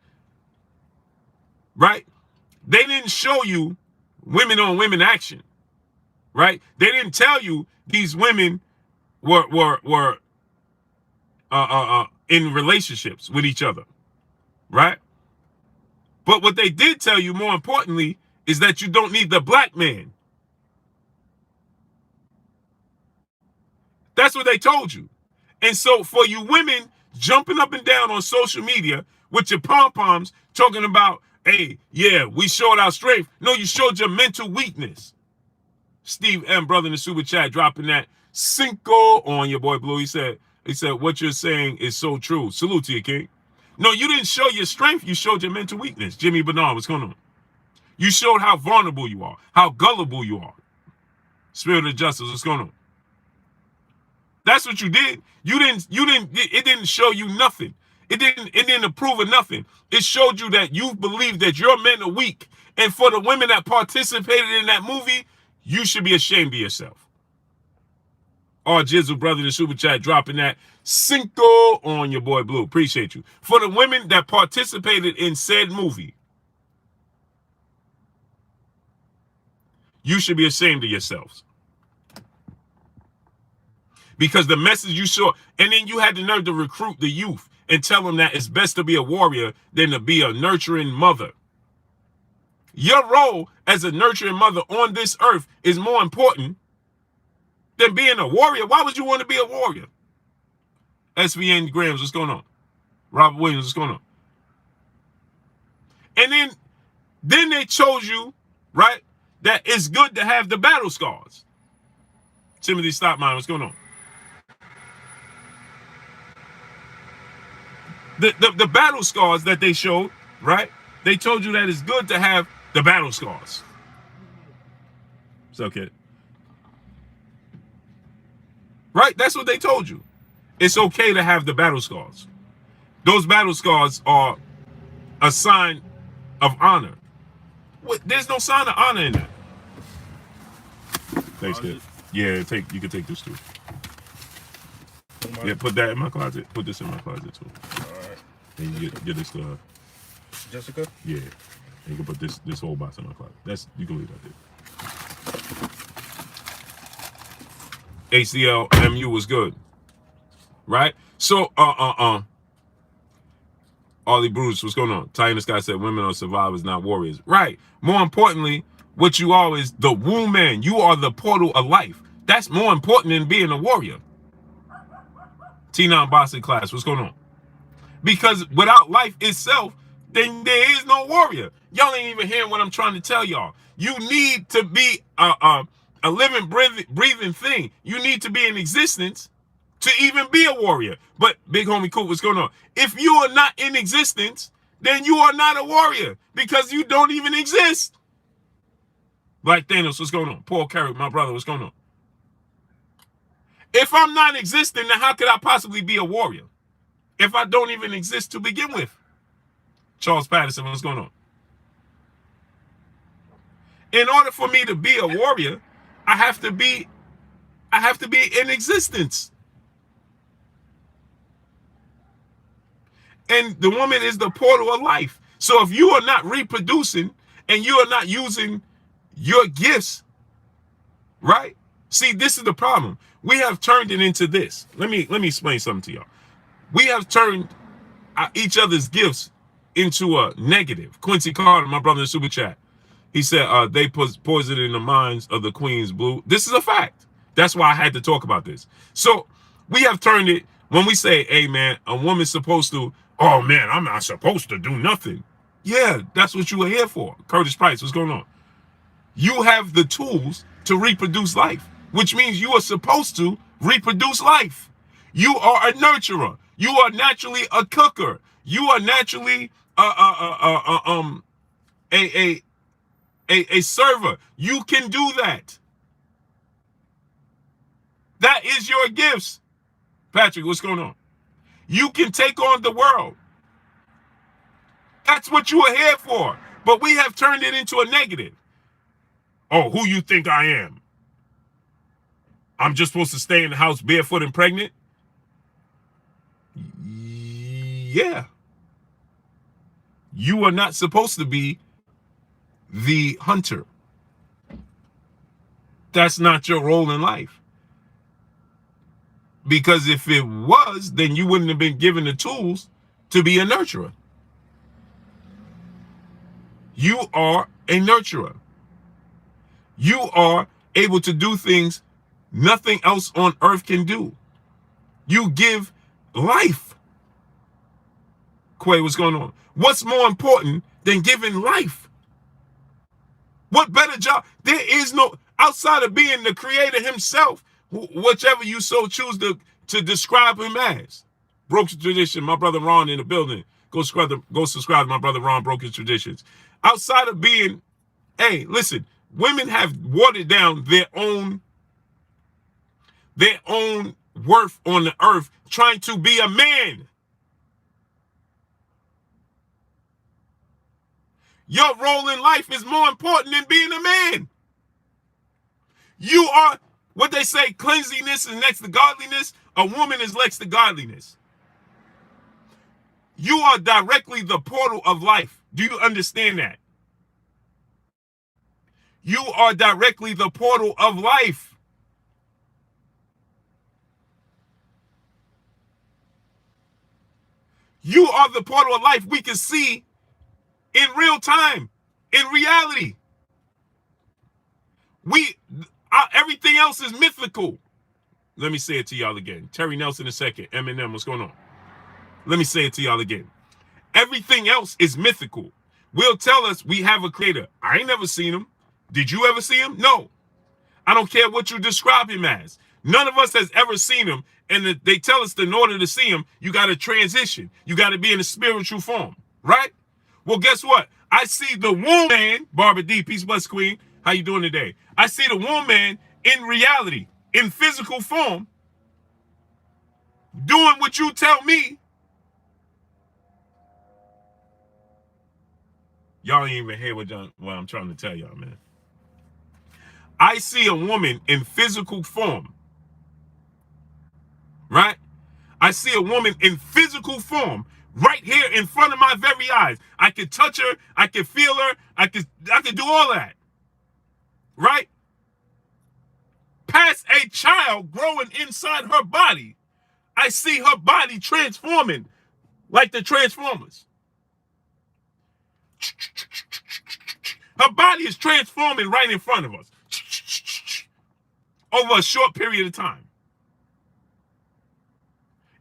right? They didn't show you women on women action, right? They didn't tell you these women were in relationships with each other, right? But what they did tell you, more importantly, is that you don't need the black man. That's what they told you. And so for you women jumping up and down on social media with your pom-poms talking about, hey, yeah, we showed our strength. No, you showed your mental weakness. Steve M, brother in the super chat, dropping that cinco on your boy Blue. He said, what you're saying is so true. Salute to you, King. No, you didn't show your strength. You showed your mental weakness. Jimmy Bernard, what's going on? You showed how vulnerable you are, how gullible you are. Spirit of justice, what's going on? That's what you did. It didn't show you nothing. It didn't approve of nothing. It showed you that you believe that your men are weak. And for the women that participated in that movie, you should be ashamed of yourself. Our Jizzle brother in the super chat dropping that cinco on your boy Blue. Appreciate you. For the women that participated in said movie, you should be ashamed of yourselves. Because the message you saw, and then you had the nerve to recruit the youth and tell them that it's best to be a warrior than to be a nurturing mother. Your role as a nurturing mother on this earth is more important than being a warrior. Why would you want to be a warrior? SVN Grams, what's going on? Robert Williams, what's going on? And then they chose you, right, that it's good to have the battle scars. Timothy Stockmine, what's going on? The battle scars that they showed, right? They told you that it's good to have the battle scars. It's okay. Right? That's what they told you. It's okay to have the battle scars. Those battle scars are a sign of honor. There's no sign of honor in that. Thanks, kid. Yeah, you can take this too. Yeah, put that in my closet. Put this in my closet too. Alright. And you get this to Jessica? Yeah. And you can put this whole box in my closet. You can leave that there. HCL MU was good. Right? So Ollie Bruce, what's going on? Ty in the Sky said women are survivors, not warriors. Right. More importantly, what you are is the womb man. You are the portal of life. That's more important than being a warrior. T9 Boston class, what's going on? Because without life itself, then there is no warrior. Y'all ain't even hearing what I'm trying to tell y'all. You need to be a living, breathing thing. You need to be in existence to even be a warrior. But big homie Cool, what's going on? If you are not in existence, then you are not a warrior because you don't even exist. Black Thanos, what's going on? Paul Carrick, my brother, what's going on? If I'm not existing, then how could I possibly be a warrior? If I don't even exist to begin with. Charles Patterson, what's going on? In order for me to be a warrior, I have to be in existence. And the woman is the portal of life. So if you are not reproducing and you are not using your gifts, right? See, this is the problem. We have turned it into this. Let me explain something to y'all. We have turned each other's gifts into a negative. Quincy Carter, my brother in the super chat, he said they poison in the minds of the queens blue. This is a fact. That's why I had to talk about this. So we have turned it, when we say, hey man, a woman's supposed to, oh man, I'm not supposed to do nothing. Yeah, that's what you were here for. Curtis Price, what's going on? You have the tools to reproduce life, which means you are supposed to reproduce life. You are a nurturer. You are naturally a cooker. You are naturally a server. You can do that. That is your gifts. Patrick, what's going on? You can take on the world. That's what you are here for. But we have turned it into a negative. Oh, who you think I am? I'm just supposed to stay in the house barefoot and pregnant? Yeah. You are not supposed to be the hunter. That's not your role in life. Because if it was, then you wouldn't have been given the tools to be a nurturer. You are a nurturer. You are able to do things nothing else on earth can do. You give life. Quay, what's going on? What's more important than giving life? What better job? There is no, outside of being the creator himself, whichever you so choose to describe him as. Broke Tradition, my brother Ron in the building. Go subscribe to my brother Ron, Broken Traditions. Outside of being, hey, listen, women have watered down their own worth on the earth trying to be a man. Your role in life is more important than being a man. You are, what they say, cleanliness is next to godliness. A woman is next to godliness. You are directly the portal of life. Do you understand that? You are directly the portal of life. You are the portal of life we can see in real time, in reality. Everything else is mythical. Let me say it to y'all again. Terry Nelson II, Eminem, what's going on? Let me say it to y'all again. Everything else is mythical. Will tell us we have a creator. I ain't never seen him. Did you ever see him? No. I don't care what you describe him as. None of us has ever seen him. And they tell us that in order to see him, you got to transition. You got to be in a spiritual form, right? Well, guess what? I see the woman, Barbara D, peace bless queen. How you doing today? I see the woman in reality, in physical form, doing what you tell me. Y'all ain't even hear what I'm trying to tell y'all, man. I see a woman in physical form, right? I see a woman in physical form right here in front of my very eyes. I can touch her. I can feel her. I can do all that, right? Past a child growing inside her body, I see her body transforming like the Transformers. Her body is transforming right in front of us over a short period of time.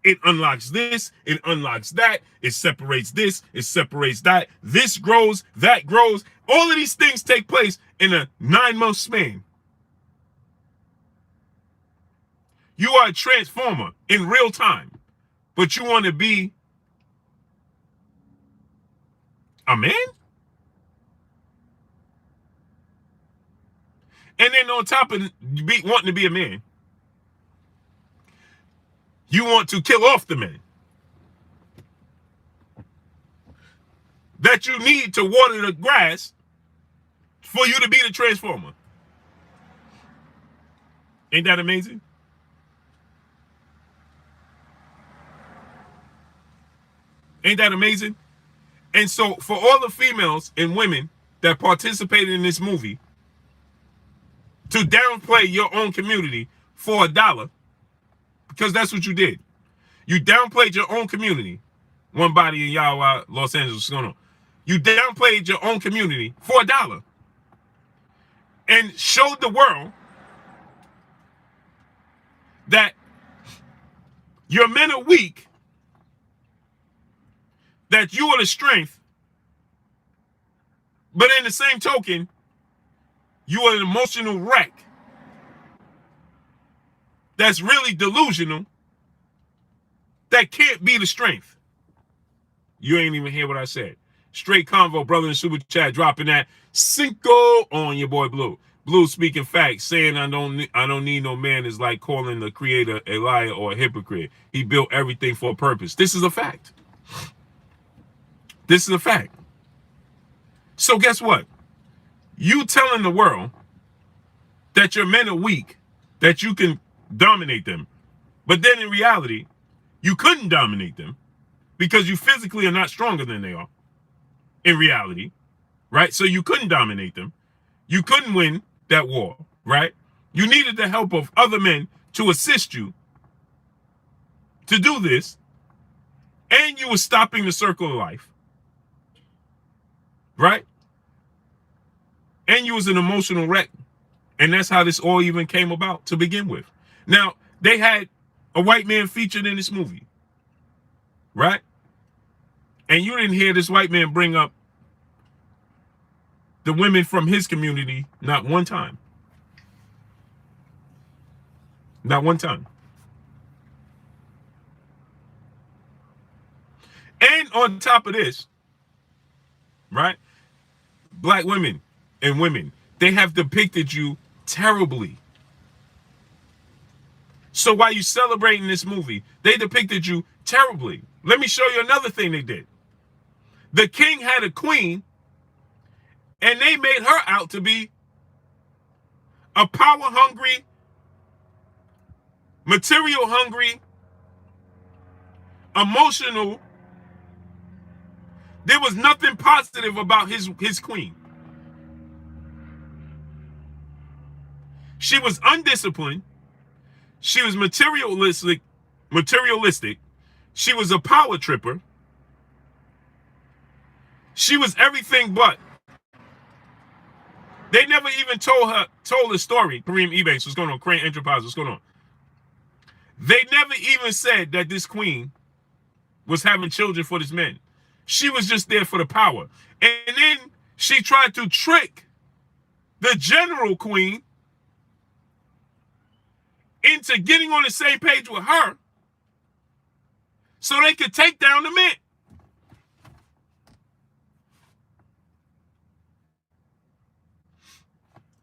It unlocks this, it unlocks that, it separates this, it separates that. This grows, that grows. All of these things take place in a 9-month span. You are a transformer in real time, but you want to be a man? And then on top of wanting to be a man, you want to kill off the man that you need to water the grass for you to be the transformer. Ain't that amazing? Ain't that amazing? And so for all the females and women that participated in this movie to downplay your own community for $1, because that's what you did. You downplayed your own community. One body in Yawa, Los Angeles, what's going on? You downplayed your own community for $1 and showed the world that your men are weak, that you are the strength, but in the same token, you are an emotional wreck that's really delusional, that can't be the strength. You ain't even hear what I said. Straight convo, brother in super chat, dropping that Cinco on your boy Blue. Blue speaking facts, saying I don't need no man is like calling the creator a liar or a hypocrite. He built everything for a purpose. This is a fact. This is a fact. So guess what? You telling the world that your men are weak, that you can dominate them, but then in reality, you couldn't dominate them because you physically are not stronger than they are in reality, right? So you couldn't dominate them. You couldn't win that war, right? You needed the help of other men to assist you to do this, and you were stopping the circle of life, right? And you was an emotional wreck. And that's how this all even came about to begin with. Now, they had a white man featured in this movie, right? And you didn't hear this white man bring up the women from his community not one time. Not one time. And on top of this, right? Black women and women, they have depicted you terribly. So while you celebrating this movie, they depicted you terribly. Let me show you another thing they did. The king had a queen, and they made her out to be a power-hungry, material-hungry, emotional. There was nothing positive about his queen. She was undisciplined. She was materialistic. She was a power tripper. She was everything but. They never even told the story. Kareem Ebanks, what's going on? Crane Enterprise, what's going on? They never even said that this queen was having children for this man. She was just there for the power. And then she tried to trick the general queen into getting on the same page with her so they could take down the men.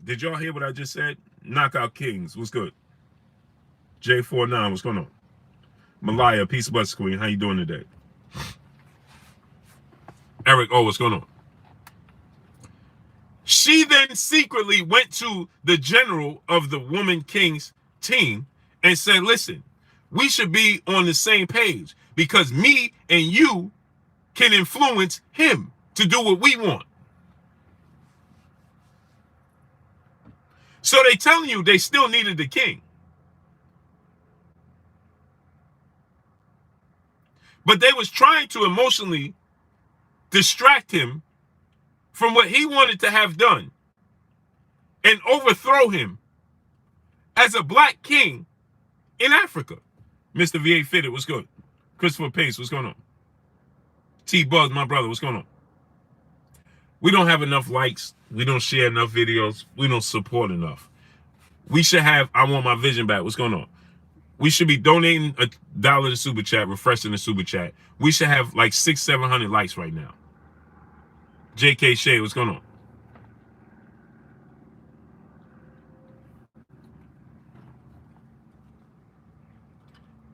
Did y'all hear what I just said? Knockout Kings, what's good? J49, what's going on? Malaya, peace of bless, queen. How you doing today? Eric, oh, what's going on? She then secretly went to the general of the Woman Kings team and said, listen, we should be on the same page because me and you can influence him to do what we want. So they telling you they still needed the king. But they was trying to emotionally distract him from what he wanted to have done and overthrow him as a black king in Africa. Mr. V8 Fitted, what's good? Christopher Pace, what's going on? T-Buzz, my brother, what's going on? We don't have enough likes. We don't share enough videos. We don't support enough. We should have, I want my vision back. What's going on? We should be donating $1 to Super Chat, refreshing the Super Chat. We should have like 600-700 likes right now. JK Shea, what's going on?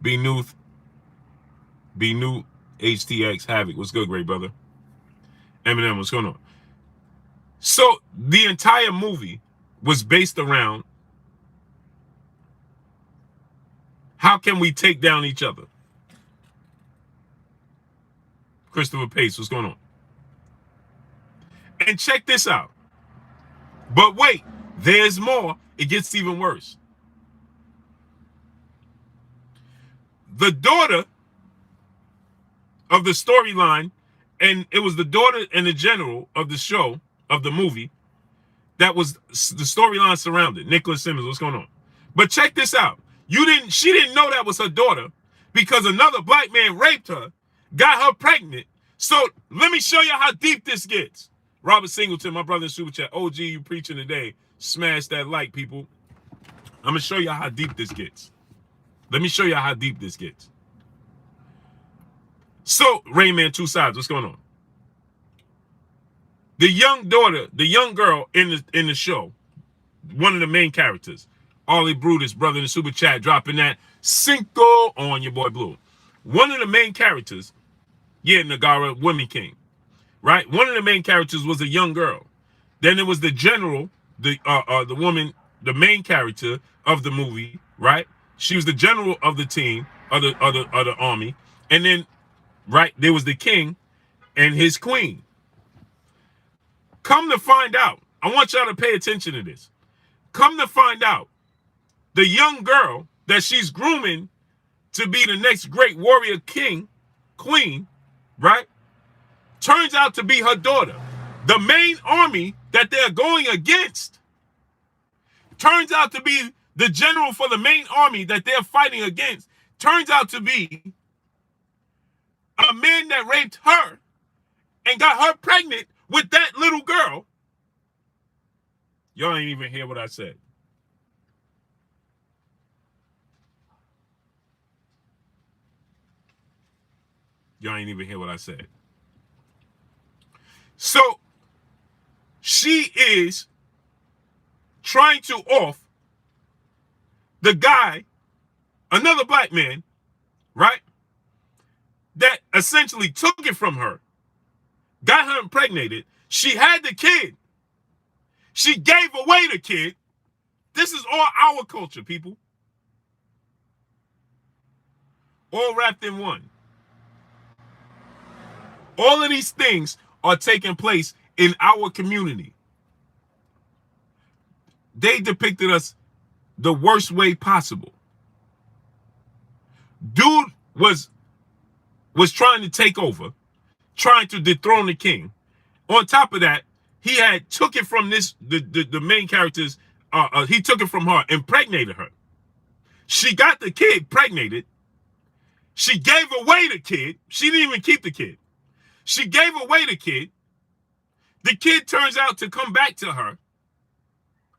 Be new HTX Havoc, what's good, great brother? Eminem, what's going on? So the entire movie was based around how can we take down each other. Christopher Pace, what's going on? And check this out. But wait, there's more. It gets even worse. The daughter of the storyline, and it was the daughter and the general of the show, of the movie, that was the storyline surrounded. Nicholas Simmons, what's going on? But check this out. She didn't know that was her daughter because another black man raped her, got her pregnant. So let me show you how deep this gets. Robert Singleton, my brother in Super Chat. OG, you preaching today. Smash that like, people. I'm going to show you how deep this gets. Let me show you how deep this gets. So, Rayman, two sides. What's going on? The young daughter, the young girl in the show, one of the main characters, Ollie Brutus, brother in the Super Chat, dropping that Cinco on your boy Blue. One of the main characters, Nagara, Women King, right? One of the main characters was a young girl. Then it was the general, the woman, the main character of the movie, right? She was the general of the team, of the army. And then, right, there was the king and his queen. Come to find out, I want y'all to pay attention to this. Come to find out, the young girl that she's grooming to be the next great warrior queen, right, turns out to be her daughter. The main army that they're going against turns out to be the general for the main army that they're fighting against, turns out to be a man that raped her and got her pregnant with that little girl. Y'all ain't even hear what I said. Y'all ain't even hear what I said. So she is trying to off the guy, another black man, right, that essentially took it from her, got her impregnated. She had the kid. She gave away the kid. This is all our culture, people. All wrapped in one. All of these things are taking place in our community. They depicted us the worst way possible. Dude was trying to take over, trying to dethrone the king. On top of that, he had took it from the main characters. He took it from her, impregnated her. She got the kid pregnated. She gave away the kid. She didn't even keep the kid. She gave away the kid. The kid turns out to come back to her.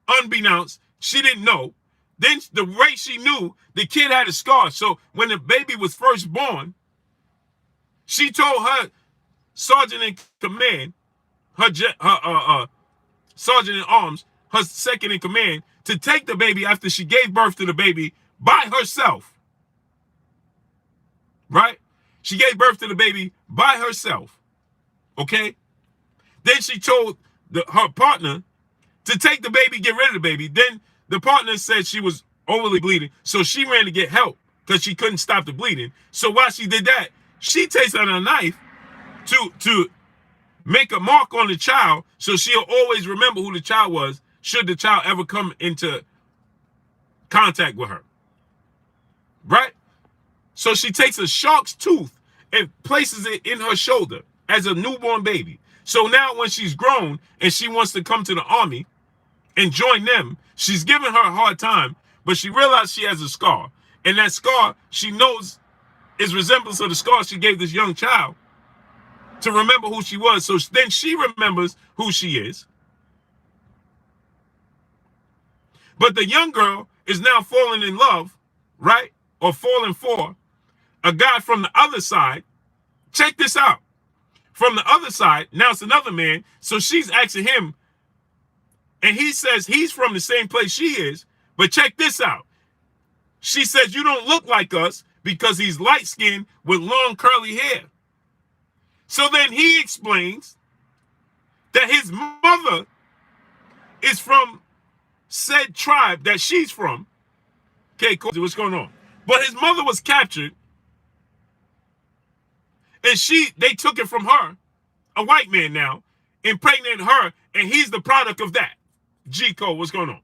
Unbeknownst, she didn't know. Then the way she knew, the kid had a scar. So when the baby was first born, she told her sergeant in command, her sergeant in arms, her second in command, to take the baby after she gave birth to the baby by herself. Right? She gave birth to the baby by herself. Okay? Then she told her partner to take the baby, get rid of the baby. Then the partner said she was overly bleeding, so she ran to get help because she couldn't stop the bleeding. So while she did that, she takes out a knife to make a mark on the child so she'll always remember who the child was should the child ever come into contact with her. Right? So she takes a shark's tooth and places it in her shoulder as a newborn baby. So now when she's grown and she wants to come to the army and join them, she's giving her a hard time, but she realized she has a scar. And that scar, she knows, is resemblance of the scar she gave this young child to remember who she was. So then she remembers who she is. But the young girl is now falling in love, right? Or falling for a guy from the other side. Check this out. From the other side, now it's another man. So she's asking him, and he says he's from the same place she is. But check this out. She says, you don't look like us because he's light-skinned with long curly hair. So then he explains that his mother is from said tribe that she's from. Okay, cool. What's going on? But his mother was captured, and they took it from her, a white man now, impregnated her, and he's the product of that. G Code, what's going on?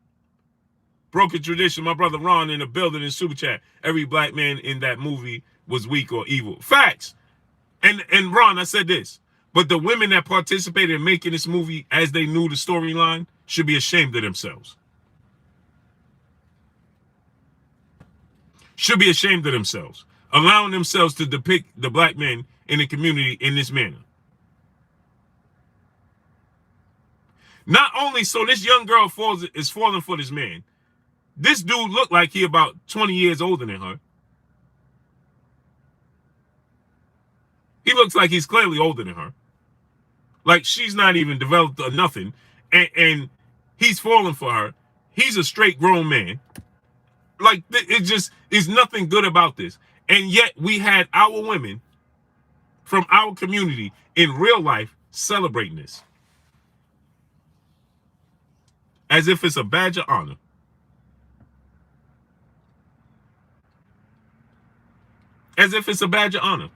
Broken tradition, my brother Ron in the building in Super Chat. Every black man in that movie was weak or evil. Facts. And Ron, I said this, but the women that participated in making this movie as they knew the storyline should be ashamed of themselves. Should be ashamed of themselves, allowing themselves to depict the black men in the community in this manner. Not only so this young girl is falling for this man. This dude looked like he about 20 years older than her. He looks like he's clearly older than her. Like she's not even developed or nothing. And he's falling for her. He's a straight grown man. Like it just is nothing good about this. And yet we had our women from our community in real life celebrating this. As if it's a badge of honor. As if it's a badge of honor.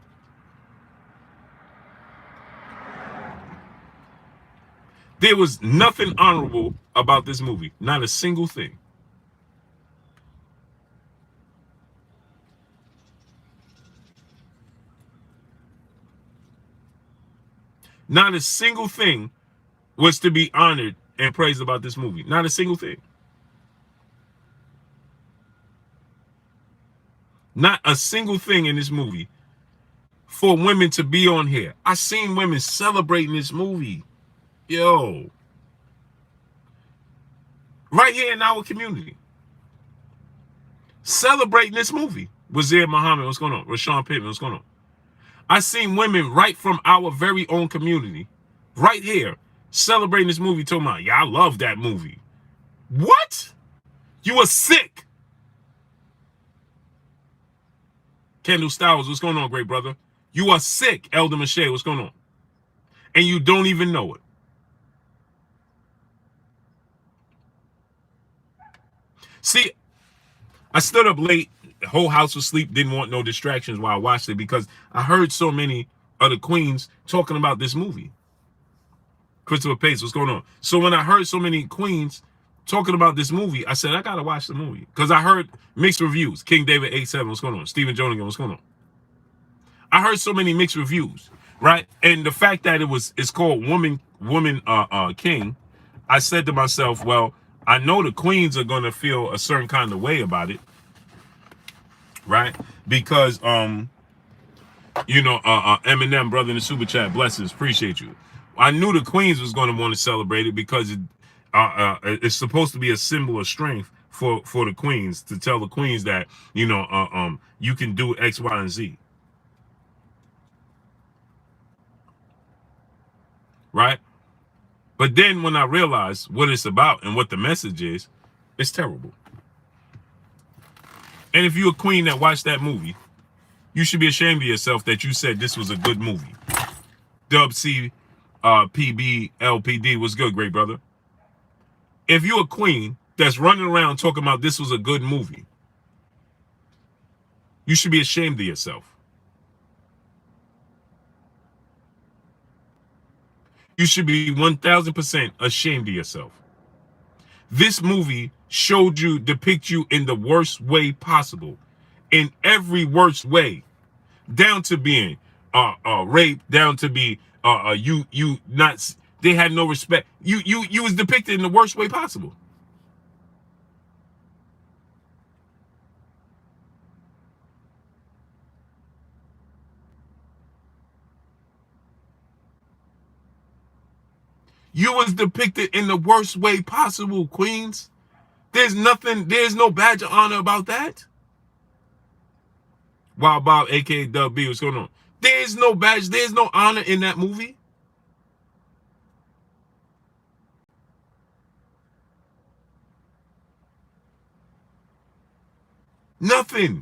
There was nothing honorable about this movie. Not a single thing. Not a single thing was to be honored and praised about this movie. Not a single thing. Not a single thing in this movie for women to be on here. I seen women celebrating this movie. Yo. Right here in our community. Celebrating this movie. Wazir Muhammad, what's going on? Rashawn Pittman, what's going on? I seen women right from our very own community, right here, celebrating this movie, talking about, yeah, I love that movie. What? You were sick. Kendall Stowers, what's going on, great brother? You are sick, Elder Mache, what's going on? And you don't even know it. See, I stood up late. The whole house was asleep. Didn't want no distractions while I watched it because I heard so many of the queens talking about this movie. Christopher Pace, what's going on? So when I heard so many queens talking about this movie, I said, I got to watch the movie. Because I heard mixed reviews. King David 87, what's going on? Stephen Jonigan, what's going on? I heard so many mixed reviews, right? And the fact that it's called Woman King, I said to myself, well, I know the queens are going to feel a certain kind of way about it, right? Because, Eminem, brother in the super chat, blessings, appreciate you. I knew the queens was going to want to celebrate it because it's supposed to be a symbol of strength for the queens, to tell the queens that, you can do X, Y, and Z. Right? But then when I realized what it's about and what the message is, it's terrible. And if you're a queen that watched that movie, you should be ashamed of yourself that you said this was a good movie. Dub C, PB, LPD, what's good, great brother? If you're a queen that's running around talking about this was a good movie, you should be ashamed of yourself. You should be 1000% ashamed of yourself. This movie depict you in the worst way possible, in every worst way, down to being raped, down to be they had no respect. You was depicted in the worst way possible. You was depicted in the worst way possible, queens. There's no badge of honor about that. Wild Bob, aka Dub B, what's going on? There's no badge, there's no honor in that movie. Nothing.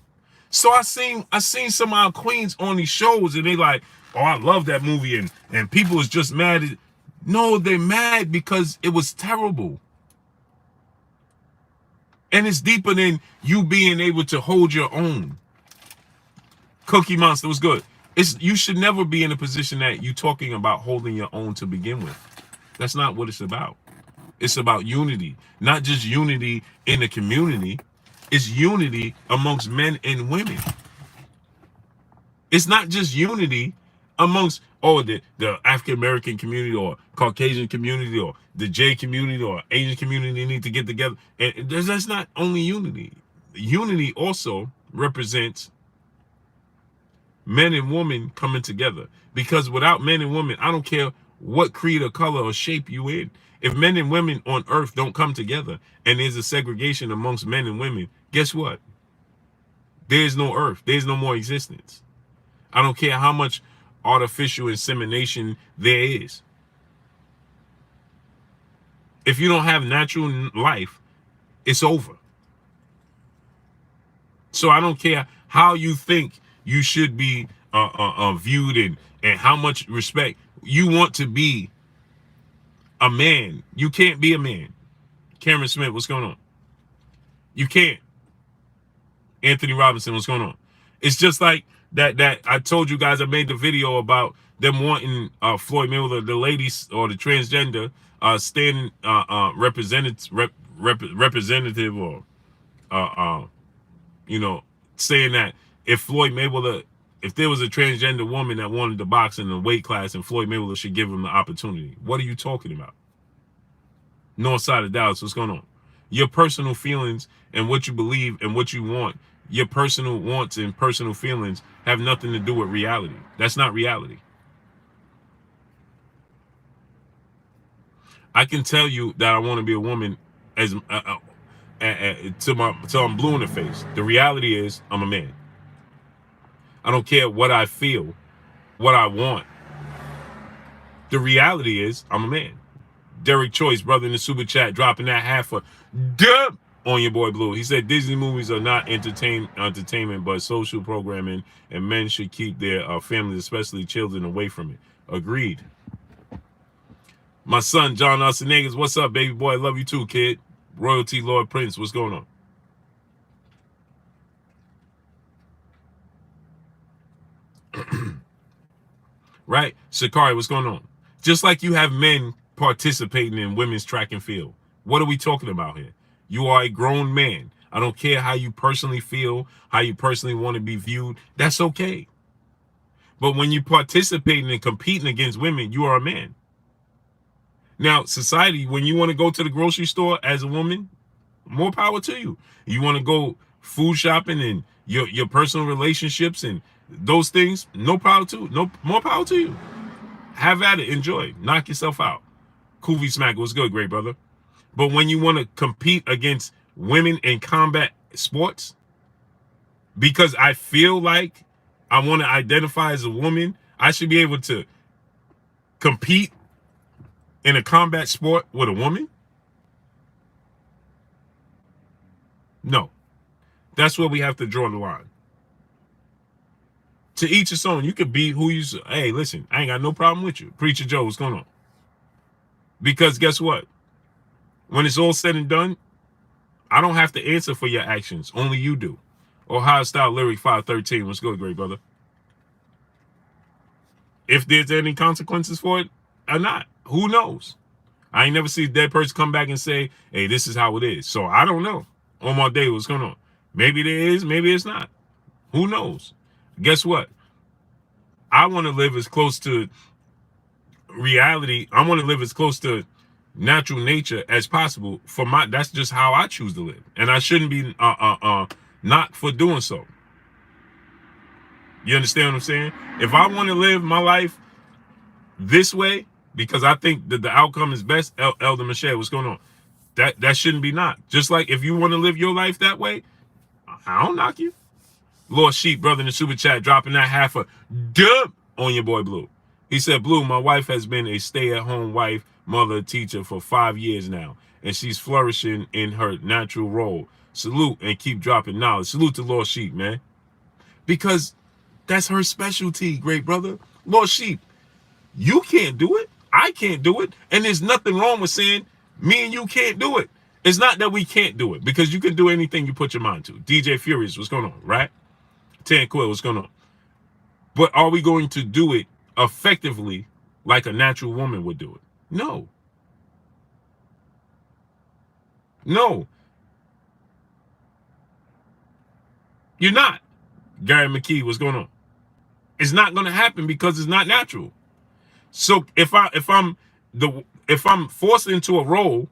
So I seen some of our queens on these shows and they like, oh, I love that movie, and people is just mad. No, they're mad because it was terrible. And it's deeper than you being able to hold your own. Cookie Monster was good. You should never be in a position that you talking about holding your own to begin with. That's not what it's about. It's about unity, not just unity in the community. It's unity amongst men and women. It's not just unity amongst the African American community or Caucasian community or the J community or Asian community need to get together. And that's not only unity. Unity also represents men and women coming together. Because without men and women, I don't care what creed or color or shape you in. If men and women on earth don't come together and there's a segregation amongst men and women, guess what? There's no earth. There's no more existence. I don't care how much artificial insemination there is. If you don't have natural life, it's over. So I don't care how you think you should be viewed and how much respect you want to be a man. You can't be a man. Cameron Smith, what's going on? You can't. Anthony Robinson, what's going on? It's just like that I told you guys. I made the video about them wanting Floyd Mayweather, the ladies or the transgender, standing representative or saying that if Floyd Mayweather, if there was a transgender woman that wanted to box in a weight class and Floyd Mayweather should give him the opportunity. What are you talking about? North side of Dallas, what's going on? Your personal feelings and what you believe and what you want, your personal wants and personal feelings have nothing to do with reality. That's not reality. I can tell you that I want to be a woman as till I'm blue in the face. The reality is I'm a man. I don't care what I feel, what I want. The reality is I'm a man. Derek Choice, brother in the super chat, dropping that half a dub on your boy Blue. He said Disney movies are not entertainment, but social programming, and men should keep their families, especially children, away from it. Agreed. My son, John Arsenegas, what's up, baby boy? I love you too, kid. Royalty Lord Prince, what's going on? Right? Shikari, what's going on? Just like you have men participating in women's track and field. What are we talking about here? You are a grown man. I don't care how you personally feel, how you personally want to be viewed. That's okay. But when you participating and competing against women, you are a man. Now, society, when you want to go to the grocery store as a woman, more power to you. You want to go food shopping and your personal relationships and those things, no power to, no more power to you. Have at it, enjoy, knock yourself out. Coovie Smack, what's good, great brother? But when you want to compete against women in combat sports, because I feel like I want to identify as a woman, I should be able to compete in a combat sport with a woman? No. That's where we have to draw the line. To each his own. You could be who you say. Hey, listen, I ain't got no problem with you. Preacher Joe, what's going on? Because guess what? When it's all said and done, I don't have to answer for your actions. Only you do. Ohio Style Lyric 513. What's good, great brother? If there's any consequences for it or not, who knows? I ain't never seen a dead person come back and say, hey, this is how it is. So I don't know. On my day, what's going on? Maybe there is, maybe it's not. Who knows? Guess what? I want to live as close to reality. I want to live as close to natural nature as possible. That's just how I choose to live. And I shouldn't be not for doing so. You understand what I'm saying? If I want to live my life this way, because I think that the outcome is best, Elder Michelle, what's going on? That shouldn't be not. Just like if you want to live your life that way, I don't knock you. Lord Sheep, brother in the super chat, dropping that half a dub on your boy Blue. He said, Blue, my wife has been a stay-at-home wife, mother, teacher for 5 years now, and she's flourishing in her natural role. Salute and keep dropping knowledge. Salute to Lord Sheep, man. Because that's her specialty, great brother. Lord Sheep, you can't do it. I can't do it. And there's nothing wrong with saying me and you can't do it. It's not that we can't do it, because you can do anything you put your mind to. DJ Furious, what's going on, right? Tan Quill, what's going on? But are we going to do it effectively like a natural woman would do it? No. No. You're not. Gary McKee, what's going on? It's not going to happen because it's not natural. So if I'm forced into a role,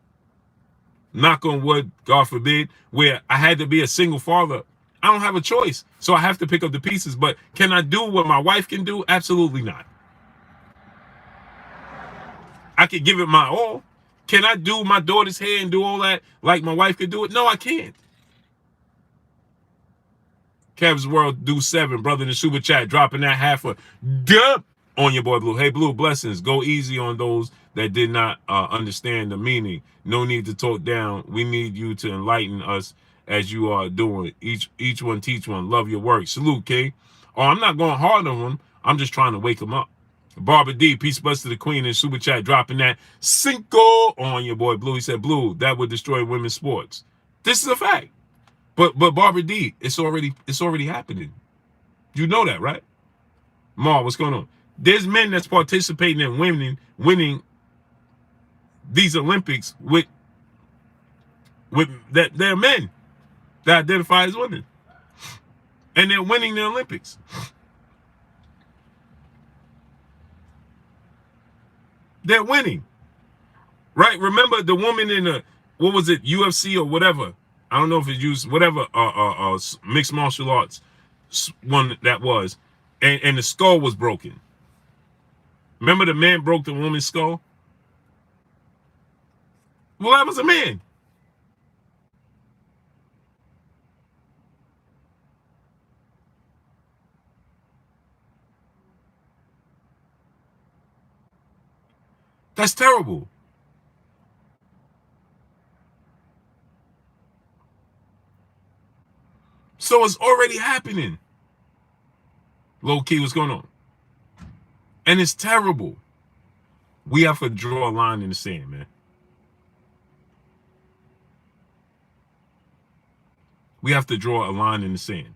knock on wood, God forbid, where I had to be a single father, I don't have a choice. So I have to pick up the pieces. But can I do what my wife can do? Absolutely not. I could give it my all. Can I do my daughter's hair and do all that like my wife could do it? No, I can't. Kev's World do 7, brother in the super chat, dropping that half a dub on your boy Blue. Hey Blue, blessings. Go easy on those that did not understand the meaning. No need to talk down. We need you to enlighten us as you are doing. Each one teach one. Love your work. Salute, K. Oh, I'm not going hard on them. I'm just trying to wake them up. Barbara D, peace bless to the queen in super chat, dropping that cinco on your boy Blue. He said, Blue, that would destroy women's sports. This is a fact. But Barbara D, it's already happening. You know that, right? Ma, what's going on? There's men that's participating in winning these Olympics with that they're men that identify as women. And they're winning the Olympics. They're winning. Right? Remember the woman in the, what was it, UFC or whatever? I don't know if it used whatever mixed martial arts one that was, and the skull was broken. Remember the man broke the woman's skull? Well, that was a man. That's terrible. So it's already happening. Low key, what's going on? And it's terrible. We have to draw a line in the sand, man. We have to draw a line in the sand.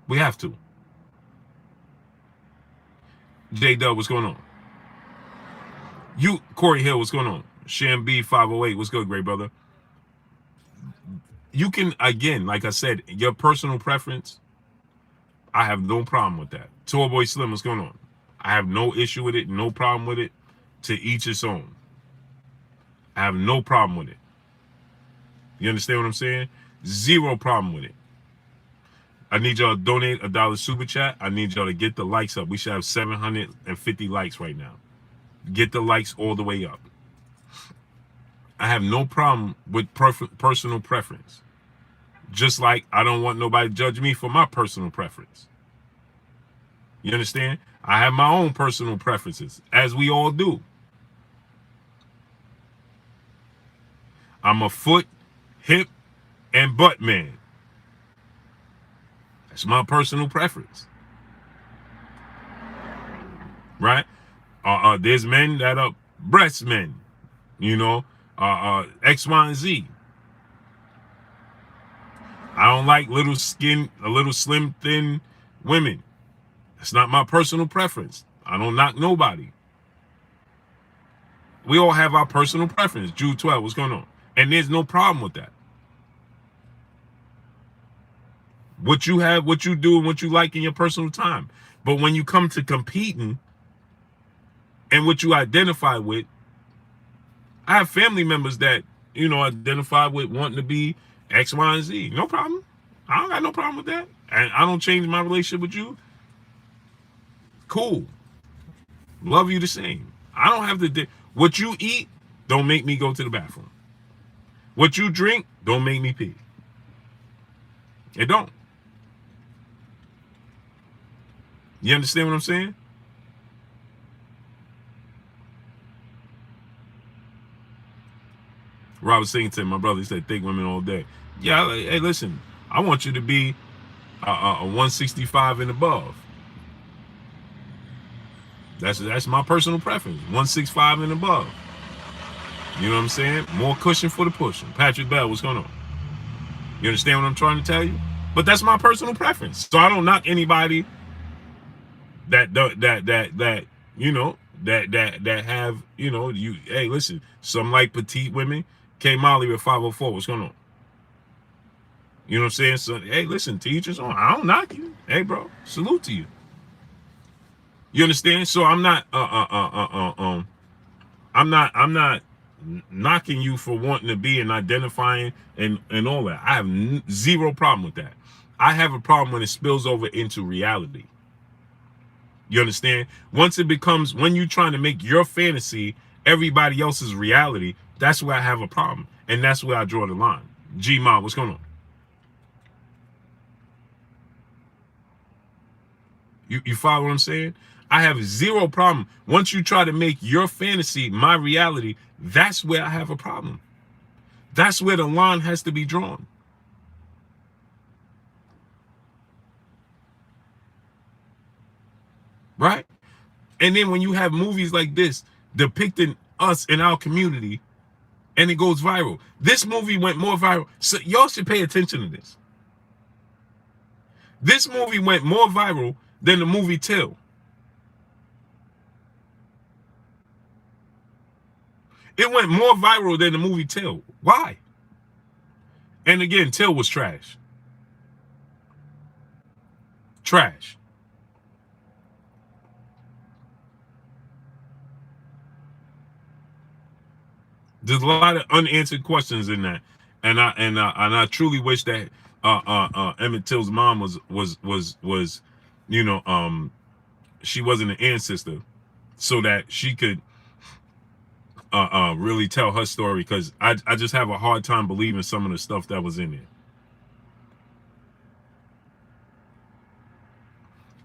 We have to. J-Dub, what's going on? You, Corey Hill, what's going on? Sham B 508, what's good, great brother? You can, again, like I said, your personal preference, I have no problem with that. Tour Boy Slim, what's going on? I have no issue with it, no problem with it. To each its own. I have no problem with it. You understand what I'm saying? Zero problem with it. I need y'all to donate $1 super chat. I need y'all to get the likes up. We should have 750 likes right now. Get the likes all the way up. I have no problem with personal preference. Just like I don't want nobody to judge me for my personal preference. You understand? I have my own personal preferences, as we all do. I'm a foot, hip, and butt man. That's my personal preference. Right? There's men that are breast men, you know, X, Y, and Z. I don't like little slim, thin women. That's not my personal preference. I don't knock nobody. We all have our personal preference. Jude 12, what's going on? And there's no problem with that. What you have, what you do, and what you like in your personal time. But when you come to competing and what you identify with, I have family members that, you know, identify with wanting to be X, Y, and Z. No problem. I don't got no problem with that. And I don't change my relationship with you. Cool. Love you the same. I don't have to, what you eat, don't make me go to the bathroom. What you drink, don't make me pee. It don't. You understand what I'm saying? Robert Singleton, my brother, he said, thick women all day. Yeah, hey, listen, I want you to be a 165 and above. That's my personal preference. 165 and above. You know what I'm saying? More cushion for the pushing. Patrick Bell, what's going on? You understand what I'm trying to tell you? But that's my personal preference. So I don't knock anybody that you know that have, you know, you, hey, listen, some like petite women. K Molly with 504, what's going on? You know what I'm saying? So hey, listen, teachers on. I don't knock you. Hey, bro, salute to you. You understand? So I'm not I'm not knocking you for wanting to be and identifying and all that. I have zero problem with that. I have a problem when it spills over into reality. You understand? Once it becomes, when you're trying to make your fantasy everybody else's reality, that's where I have a problem. And that's where I draw the line. G-Ma, what's going on? You follow what I'm saying? I have zero problem. Once you try to make your fantasy my reality, that's where I have a problem. That's where the line has to be drawn. Right? And then when you have movies like this depicting us in our community and it goes viral. This movie went more viral. So y'all should pay attention to this. This movie went more viral than the movie Till. It went more viral than the movie Till. Why? And again, Till was trash. Trash. There's a lot of unanswered questions in that, and I truly wish that Emmett Till's mom was, you know, she wasn't an ancestor, so that she could really tell her story, because I just have a hard time believing some of the stuff that was in there.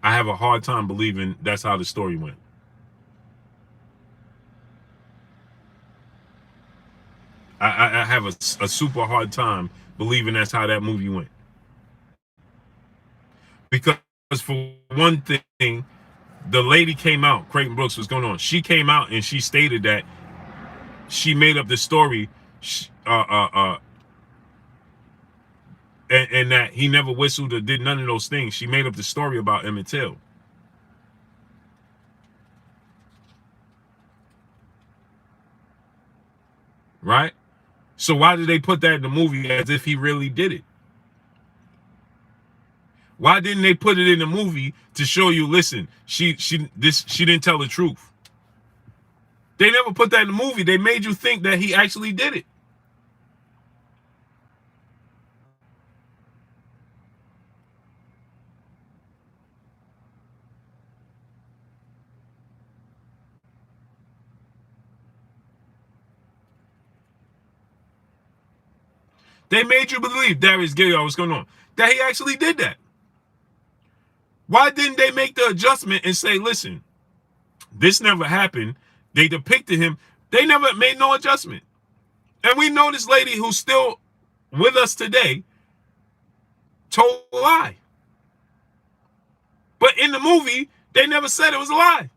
I have a hard time believing that's how the story went. I have a super hard time believing that's how that movie went. Because for one thing, the lady came out, Creighton Brooks, what's going on? She came out and she stated that she made up the story, and that he never whistled or did none of those things. She made up the story about Emmett Till. Right? So why did they put that in the movie as if he really did it? Why didn't they put it in the movie to show you, listen, she didn't tell the truth? They never put that in the movie. They made you think that he actually did it. They made you believe, Darius Gilliard, what's going on, that he actually did that. Why didn't they make the adjustment and say, listen, this never happened? They depicted him. They never made no adjustment. And we know this lady who's still with us today told a lie. But in the movie, they never said it was a lie.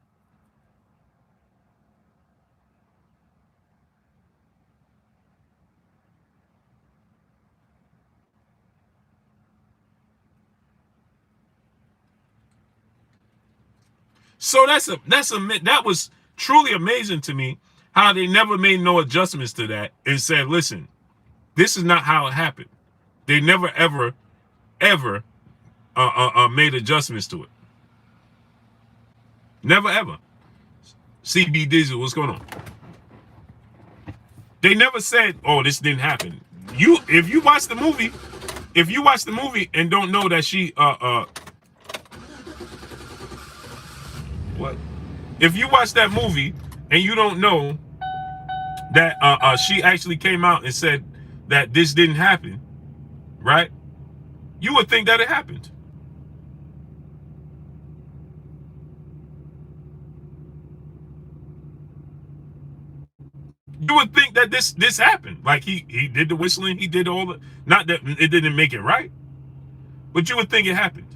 So that was truly amazing to me, how they never made no adjustments to that and said, listen, this is not how it happened. They never ever made adjustments to it. Never ever. CB Diesel, what's going on? They never said, oh, this didn't happen. If you watch the movie and don't know that she what? If you watch that movie and you don't know that she actually came out and said that this didn't happen, right? You would think that it happened. You would think that this happened. Like he did the whistling, he did all the, not that it didn't make it right, but you would think it happened.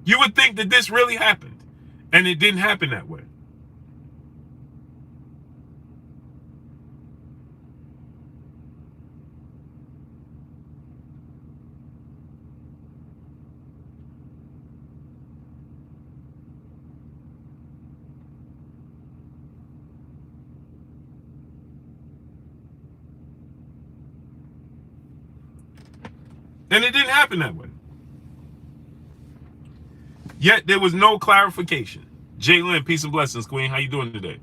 You would think that this really happened, and it didn't happen that way. And it didn't happen that way. Yet there was no clarification. Jalen, peace and blessings, Queen. How you doing today?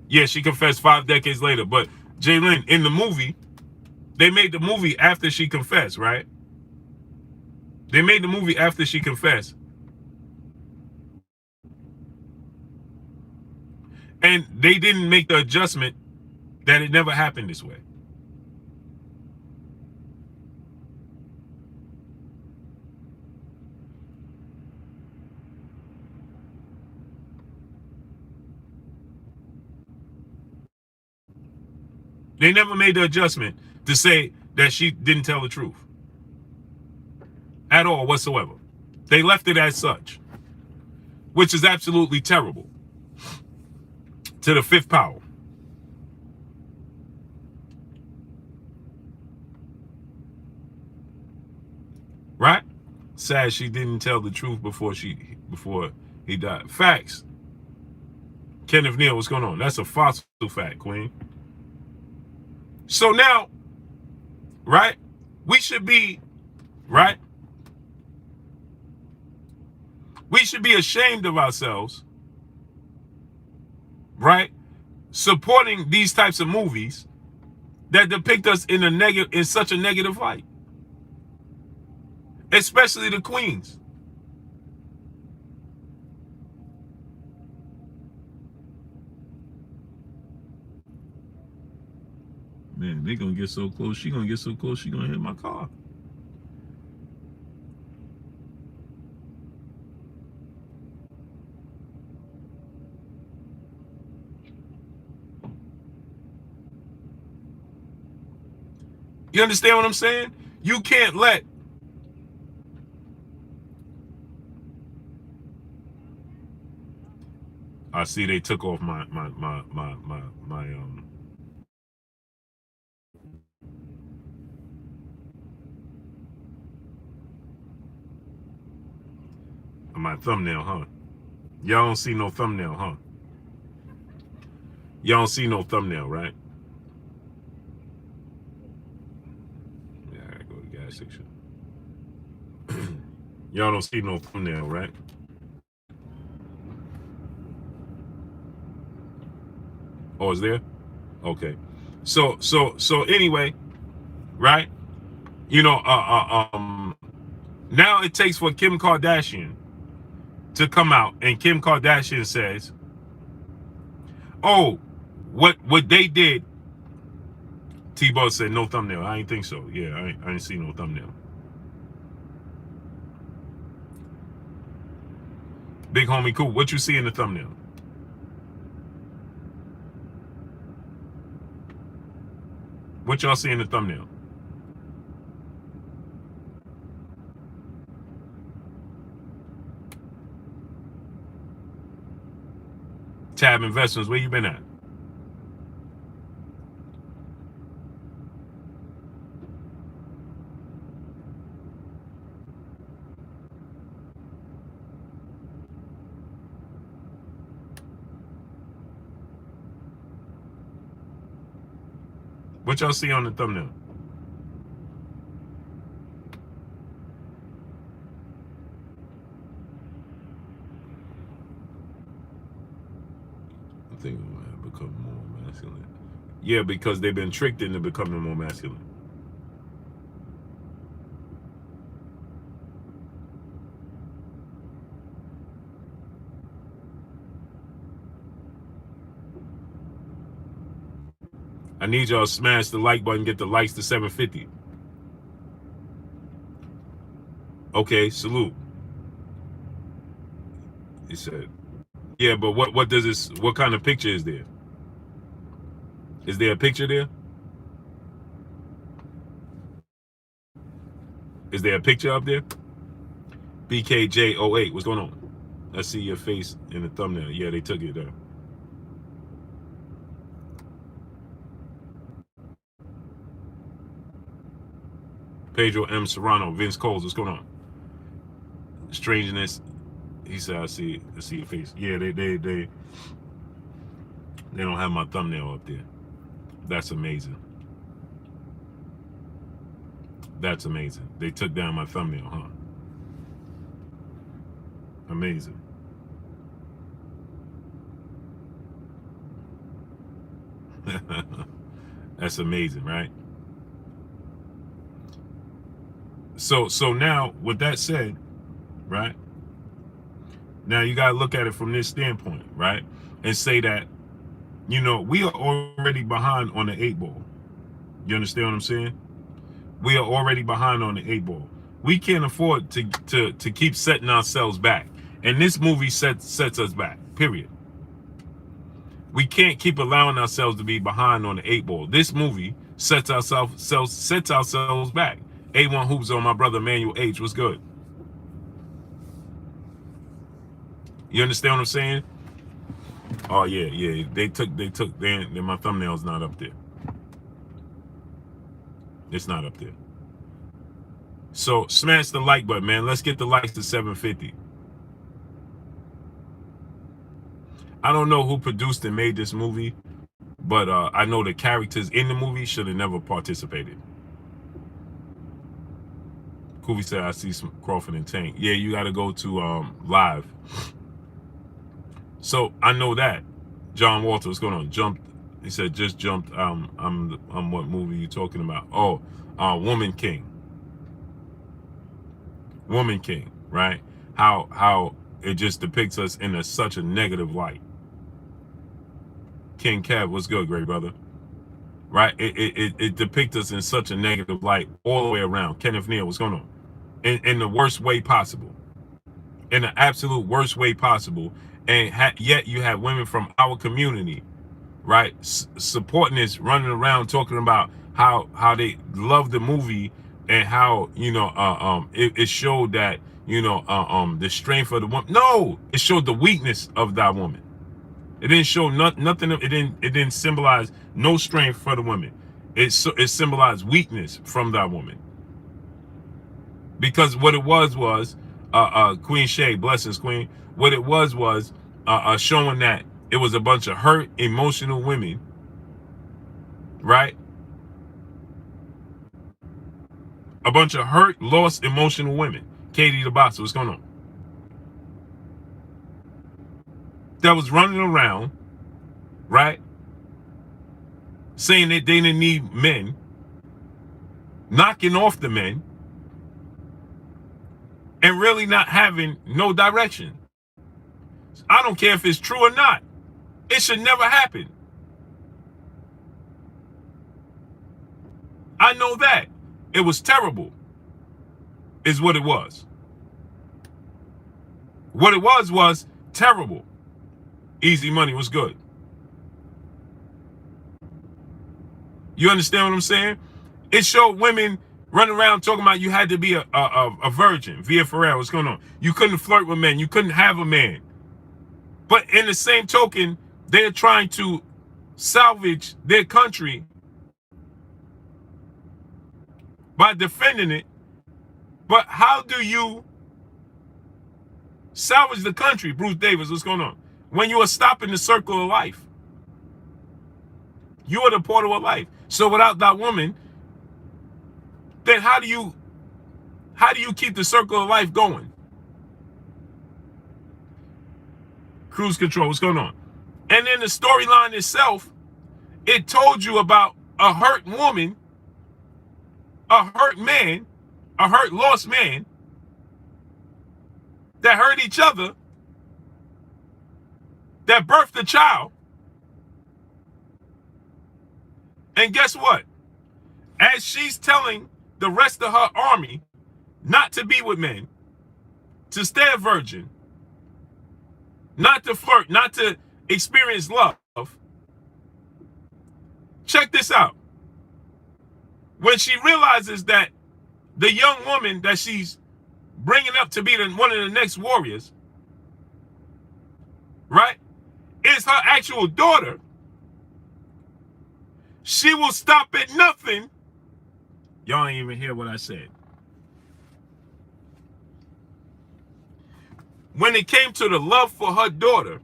Yeah, she confessed 5 decades later. But Jalen, in the movie, they made the movie after she confessed, right? They made the movie after she confessed. And they didn't make the adjustment that it never happened this way. They never made the adjustment to say that she didn't tell the truth. At all whatsoever. They left it as such. Which is absolutely terrible. To the 5th power. Right? Sad she didn't tell the truth before he died. Facts. Kenneth Neal, what's going on? That's a fossil fact, Queen. So now, right? We should be, right? We should be ashamed of ourselves, right? Supporting these types of movies that depict us in such a negative light. Especially the queens. Man, they gonna get so close. She gonna get so close, she gonna hit my car. You understand what I'm saying? You can't let I see they took off my thumbnail, huh? Y'all don't see no thumbnail, huh? Y'all don't see no thumbnail, right? Yeah, I gotta go to the gas station. Y'all don't see no thumbnail, right? Oh, is there? Okay. So anyway, right? You know, now it takes for Kim Kardashian to come out, and Kim Kardashian says, "Oh, what they did." T-Ball said no thumbnail. I ain't think so. Yeah, I ain't see no thumbnail. Big homie, cool. What you see in the thumbnail? What y'all see in the thumbnail? Tab Investments, where you been at? What y'all see on the thumbnail? I think it might have become more masculine. Yeah, because they've been tricked into becoming more masculine. I need y'all to smash the like button, get the likes to 750. Okay, salute. He said, yeah, but what does this, what kind of picture is there? Is there a picture there? Is there a picture up there? BKJ08, what's going on? I see your face in the thumbnail. Yeah, they took it down. Pedro M. Serrano, Vince Coles, what's going on? Strangeness. He said, I see your face. Yeah, they don't have my thumbnail up there. That's amazing. That's amazing. They took down my thumbnail, huh? Amazing. That's amazing, right? So now, with that said, right? Now you gotta look at it from this standpoint, right? And say that, you know, we are already behind on the 8 ball. You understand what I'm saying? We are already behind on the 8 ball. We can't afford to keep setting ourselves back. And this movie sets us back, period. We can't keep allowing ourselves to be behind on the 8 ball. This movie sets ourselves back. A1 Hoops on my brother Manuel H. What's good? You understand what I'm saying? Oh yeah. They took. Then my thumbnail's not up there. It's not up there. So smash the like button, man. Let's get the likes to 750. I don't know who produced and made this movie, but I know the characters in the movie should have never participated. Kuvi said, I see some Crawford and Tank. Yeah, you got to go to live. So I know that. John Walter, what's going on? Jumped. He said, just jumped. I'm what movie you talking about? Oh, Woman King. Woman King, right? How it just depicts us in such a negative light. King Kev, what's good, great brother? Right? It depicts us in such a negative light all the way around. Kenneth Neal, what's going on? In the worst way possible. In the absolute worst way possible. And yet you have women from our community, right, supporting this, running around talking about how they love the movie and how, you know, it showed that, you know, the strength of the woman. No, it showed the weakness of that woman. It didn't show nothing. It didn't symbolize no strength for the woman. It symbolized weakness from that woman. Because what it was Queen Shay, blessings Queen. What it was showing that it was a bunch of hurt, emotional women, right? A bunch of hurt, lost, emotional women. Katie the Boxer, what's going on? That was running around, right? Saying that they didn't need men, knocking off the men, and really not having no direction. I don't care if it's true or not. It should never happen. I know that. It was terrible, is what it was. What it was terrible. Easy Money was good. You understand what I'm saying? It showed women running around talking about you had to be a virgin. Via Ferrer, what's going on? You couldn't flirt with men. You couldn't have a man. But in the same token, they're trying to salvage their country by defending it. But how do you salvage the country, Bruce Davis? What's going on? When you are stopping the circle of life. You are the portal of life. So without that woman, then how do you keep the circle of life going? Cruise control, what's going on? And then the storyline itself, it told you about a hurt woman, a hurt man, a hurt lost man that hurt each other, that birthed a child. And guess what? As she's telling the rest of her army not to be with men, to stay a virgin, not to flirt, not to experience love. Check this out. When she realizes that the young woman that she's bringing up to be one of the next warriors, right, is her actual daughter, she will stop at nothing. Y'all ain't even hear what I said. When it came to the love for her daughter,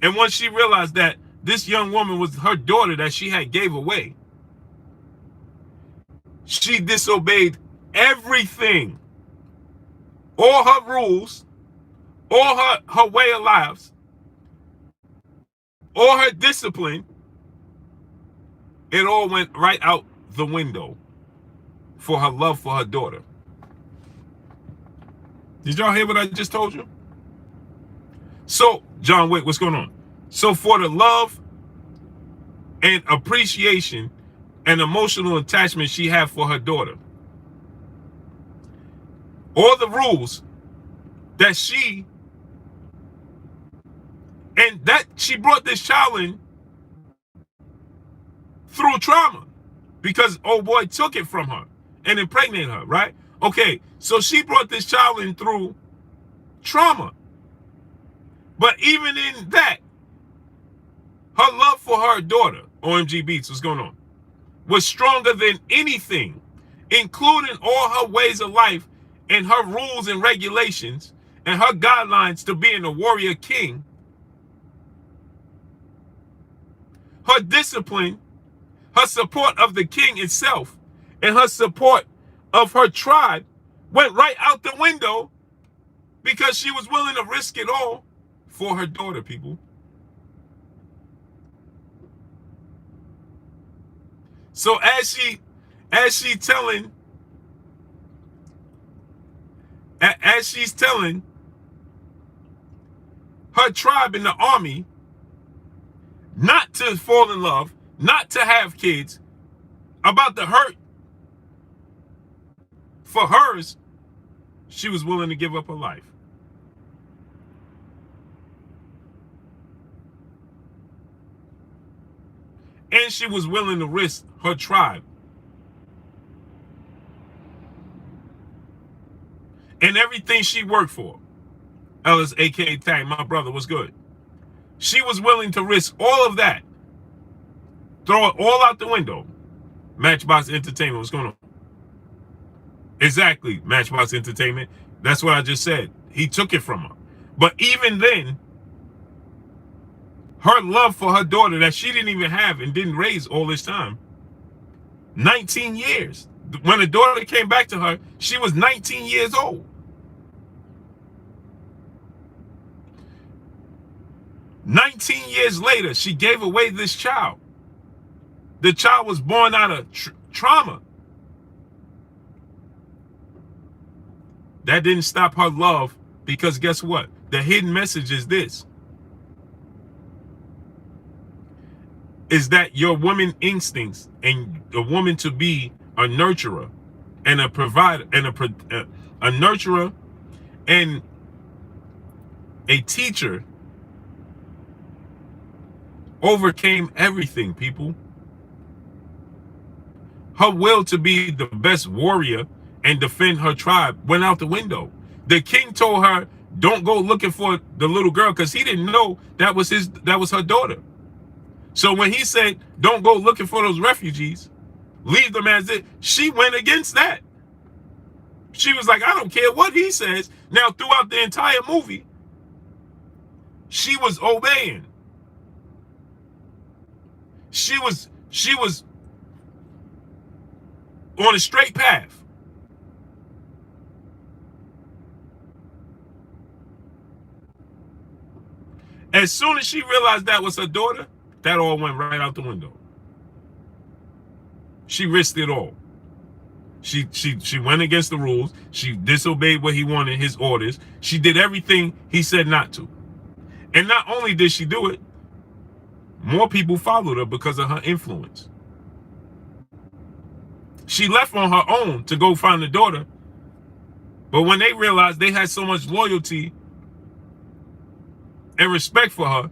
and once she realized that this young woman was her daughter that she had gave away, she disobeyed everything, all her rules, all her way of lives, all her discipline. It all went right out the window for her love for her daughter. Did y'all hear what I just told you? So, John Wick, what's going on? So for the love and appreciation and emotional attachment she had for her daughter, all the rules that she brought this child in through trauma, because old boy took it from her and impregnated her, right? Okay, so she brought this child in through trauma. But even in that, her love for her daughter, OMG Beats, what's going on, was stronger than anything, including all her ways of life and her rules and regulations and her guidelines to being a warrior king. Her discipline, her support of the king itself, and her support of her tribe went right out the window because she was willing to risk it all for her daughter, people. So as she's telling her tribe in the army not to fall in love, not to have kids, about the hurt for hers, she was willing to give up her life. And she was willing to risk her tribe. And everything she worked for. Ellis, a.k.a. Tag, my brother, was good. She was willing to risk all of that. Throw it all out the window. Matchbox Entertainment, what's going on? Exactly, Matchbox Entertainment. That's what I just said. He took it from her. But even then, her love for her daughter that she didn't even have and didn't raise all this time, 19 years. When the daughter came back to her, she was 19 years old. "19 years later, she gave away this child. The child was born out of trauma. That didn't stop her love, because guess what? The hidden message is this. Is that your woman instincts and a woman to be a nurturer and a provider and a nurturer and a teacher overcame everything, people. Her will to be the best warrior and defend her tribe went out the window. The king told her, don't go looking for the little girl, because he didn't know that was her daughter. So when he said, don't go looking for those refugees, leave them as it, she went against that. She was like, I don't care what he says. Now, throughout the entire movie, she was obeying. She was on a straight path. As soon as she realized that was her daughter, that all went right out the window. She risked it all. She went against the rules. She disobeyed what he wanted, his orders. She did everything he said not to. And not only did she do it, more people followed her because of her influence. She left on her own to go find the daughter. But when they realized they had so much loyalty and respect for her,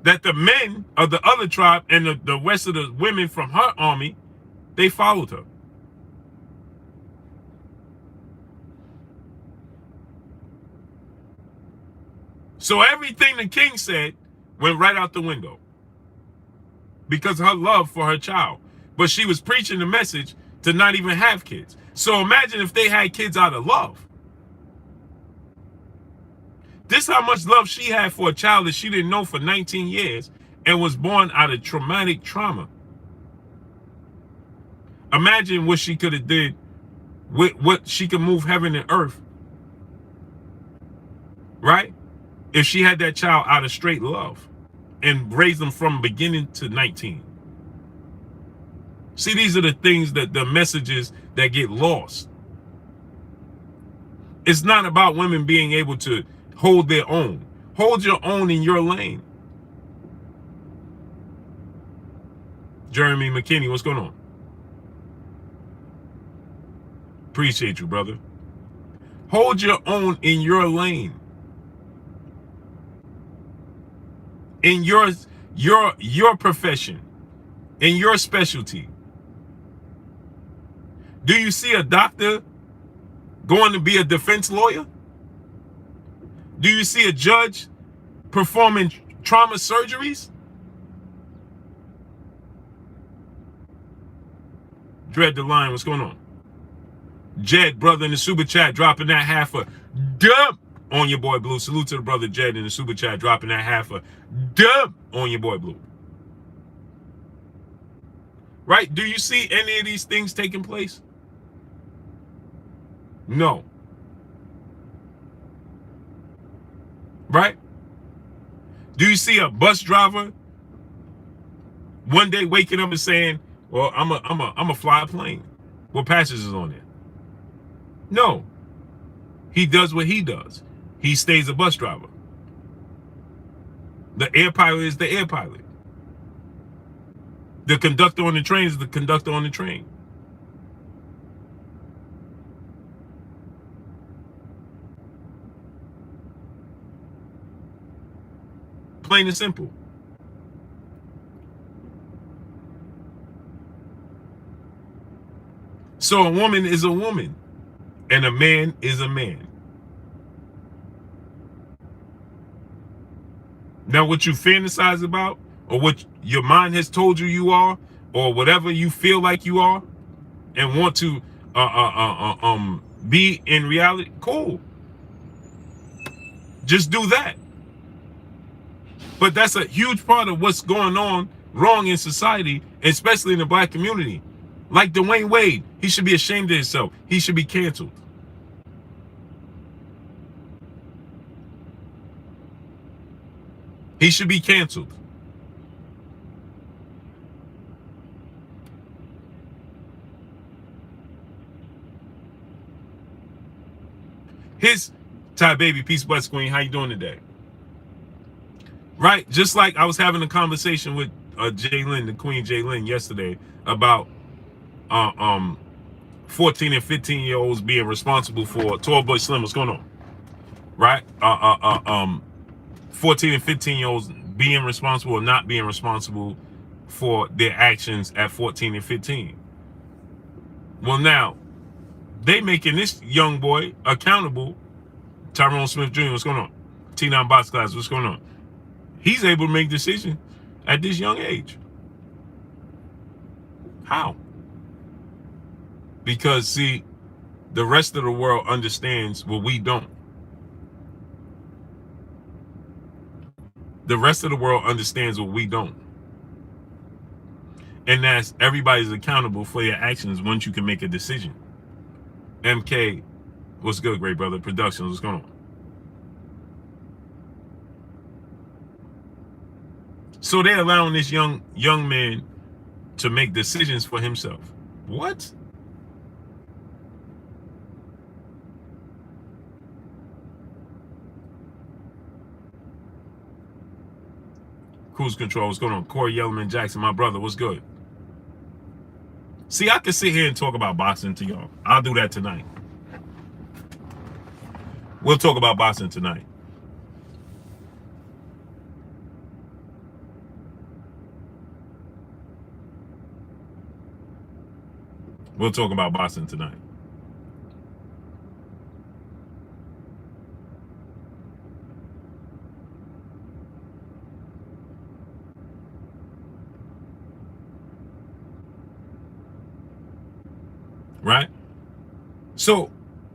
that the men of the other tribe and the rest of the women from her army, they followed her. So everything the king said went right out the window because of her love for her child. But she was preaching the message to not even have kids. So imagine if they had kids out of love. This how much love she had for a child that she didn't know for 19 years and was born out of traumatic trauma. Imagine what she could have did with what she could move heaven and earth. Right? If she had that child out of straight love and raised them from beginning to 19. See, these are the things that the messages that get lost. It's not about women being able to hold their own. Hold your own in your lane. Jeremy McKinney, what's going on? Appreciate you, brother. Hold your own in your lane. In your profession. In your specialty. Do you see a doctor going to be a defense lawyer? Do you see a judge performing trauma surgeries? Dread the Line, what's going on? Jed, brother, in the super chat, dropping that half a dub on your boy Blue. Salute to the brother Jed in the super chat, dropping that half a dub on your boy Blue. Right? Do you see any of these things taking place? No. Right? Do you see a bus driver one day waking up and saying, well, I'm a fly a plane? What passengers on it? No. He does what he does. He stays a bus driver. The air pilot is the air pilot. The conductor on the train is the conductor on the train. Plain and simple. So a woman is a woman, and a man is a man. Now, what you fantasize about, or what your mind has told you are, or whatever you feel like you are, and want to be in reality, cool. Just do that. But that's a huge part of what's going on wrong in society, especially in the black community. Like Dwayne Wade, he should be ashamed of himself. He should be canceled. He should be canceled. His Ty Baby, peace, bless, Queen. How you doing today? Right, just like I was having a conversation with Jalen, the Queen Jalen, yesterday about 14 and 15-year-olds being responsible for 12 Boy Slim. What's going on? Right? 14 and 15-year-olds being responsible or not being responsible for their actions at 14 and 15. Well, now they making this young boy accountable. Tyrone Smith Jr., what's going on? T9 Box Class, what's going on? He's able to make decisions at this young age. How? Because, see, the rest of the world understands what we don't. The rest of the world understands what we don't. And that's everybody's accountable for your actions once you can make a decision. MK, what's good, great brother? Productions, what's going on? So they're allowing this young man to make decisions for himself. What? Cruise Control, what's going on? Corey Yellman Jackson, my brother, what's good? See, I can sit here and talk about boxing to y'all. I'll do that tonight. We'll talk about boxing tonight. We'll talk about boxing tonight. right? So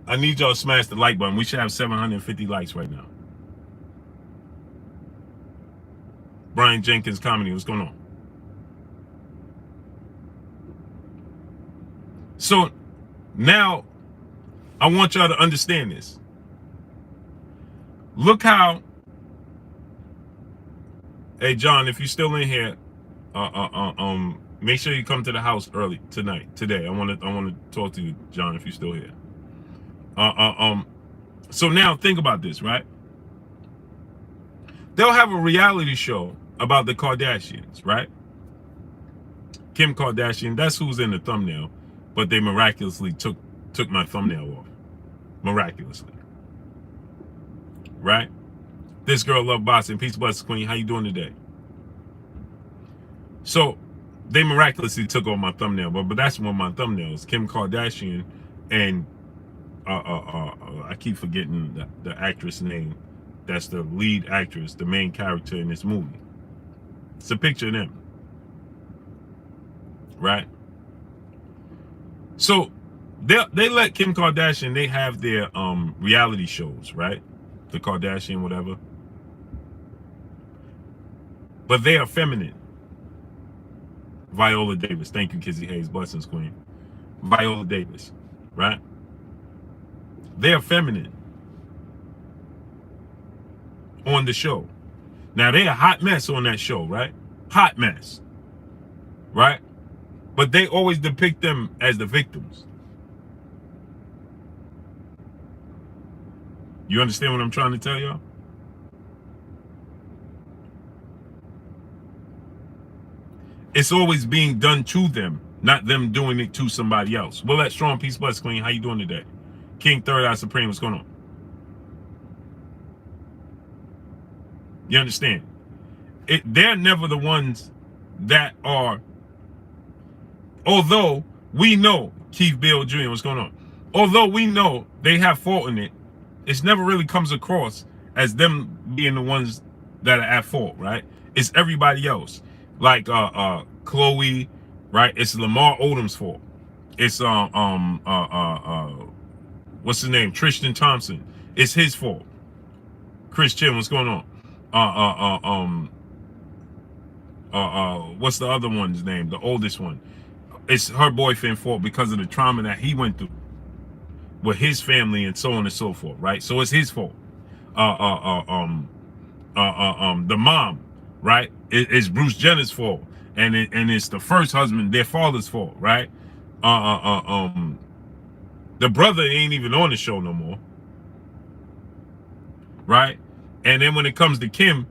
I need y'all to smash the like button. We should have 750 likes right now. Brian Jenkins comedy, what's going on? So now I want y'all to understand this. Look how, hey John, if you're still in here, make sure you come to the house early today. I want to talk to you, John, if you're still here. So now think about this, right? They'll have a reality show about the Kardashians, right? Kim Kardashian, that's who's in the thumbnail, but they miraculously took my thumbnail off. Miraculously. Right? This girl love boxing. Peace, blessings, queen. How you doing today? So they miraculously took off my thumbnail, but that's one of my thumbnails. Kim Kardashian and I keep forgetting the actress name. That's the lead actress, the main character in this movie. It's a picture of them. Right? So they let Kim Kardashian, they have their reality shows, right? The Kardashian, whatever. But they are feminine. Viola Davis. Thank you, Kizzy Hayes. Blessings, queen. Viola Davis. Right? They are feminine on the show. Now, they're a hot mess on that show, right? Hot mess. Right? But they always depict them as the victims. You understand what I'm trying to tell y'all? It's always being done to them, not them doing it to somebody else. Will that strong peace bless queen? How you doing today? King Third Eye Supreme, what's going on? You understand? They're never the ones that are, although we know, Keith Bill Jr., what's going on? Although we know they have fault in it, it never really comes across as them being the ones that are at fault, right? It's everybody else. Like Chloe, right? It's Lamar Odom's fault. It's what's his name? Tristan Thompson. It's his fault. Chris Chin, what's going on? What's the other one's name? The oldest one. It's her boyfriend's fault because of the trauma that he went through with his family and so on and so forth, right? So it's his fault. The mom, right? It's Bruce Jenner's fault, and it's the first husband, their father's fault, right? The brother ain't even on the show no more, right? And then when it comes to Kim,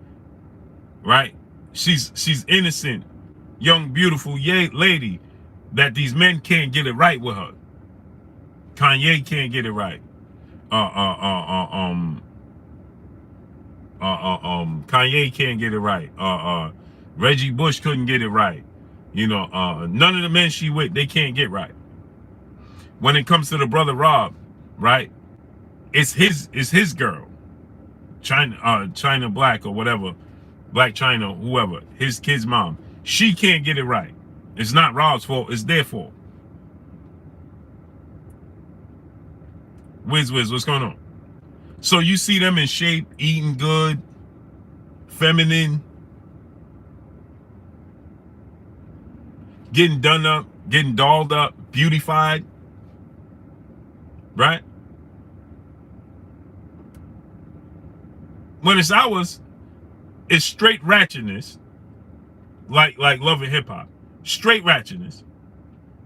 right? She's innocent, young, beautiful lady that these men can't get it right with her. Kanye can't get it right. Kanye can't get it right. Reggie Bush couldn't get it right. You know, none of the men she with, they can't get right. When it comes to the brother Rob, right? It's his girl. China Black or whatever. Black China, whoever. His kid's mom. She can't get it right. It's not Rob's fault, it's their fault. Wiz, what's going on? So you see them in shape, eating good, feminine, getting done up, getting dolled up, beautified, right? When it's ours, it's straight ratchetness, like Love and Hip Hop, straight ratchetness.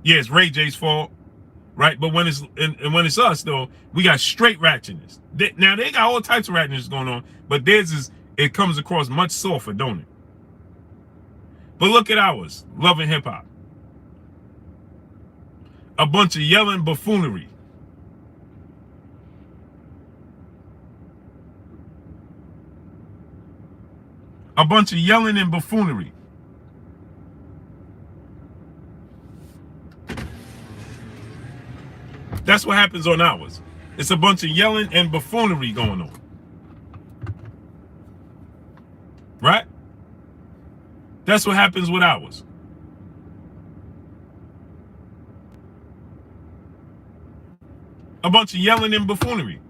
Yeah, it's Ray J's fault, right? But when it's and when it's us though, we got straight ratchetness. Now they got all types of ratchetness going on, but theirs is, it comes across much softer, don't it? But look at ours, Love and Hip Hop. A bunch of yelling buffoonery. A bunch of yelling and buffoonery. That's what happens on ours. It's a bunch of yelling and buffoonery going on. Right? That's what happens with ours. a bunch of yelling and buffoonery.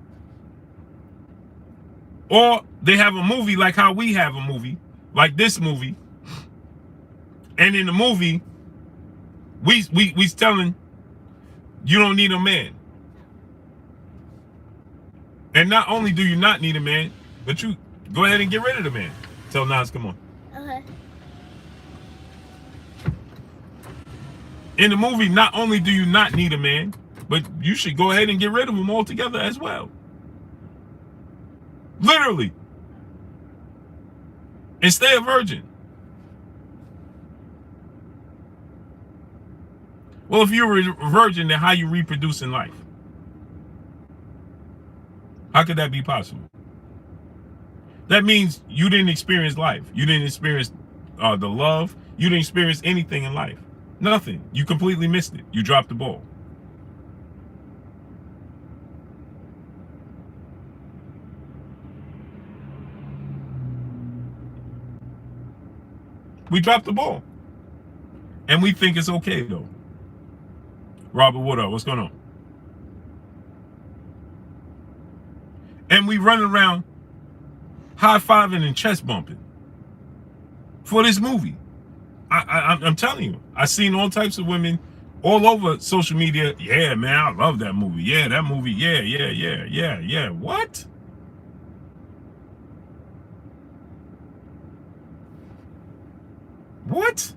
Or they have a movie like how we have a movie, like this movie. And in the movie, we telling you don't need a man. And not only do you not need a man, but you go ahead and get rid of the man. Tell Nas, come on. Okay. In the movie, not only do you not need a man, but you should go ahead and get rid of him altogether as well. Literally. And stay a virgin. Well, if you're a virgin, then how you reproduce in life? How could that be possible? That means you didn't experience life. You didn't experience the love. You didn't experience anything in life. Nothing. You completely missed it. You dropped the ball. We dropped the ball. And we think it's okay, though. Robert, what up? What's going on? And we run around high-fiving and chest bumping for this movie. I'm telling you, I've seen all types of women all over social media. Yeah, man, I love that movie. Yeah, that movie. Yeah. What? What?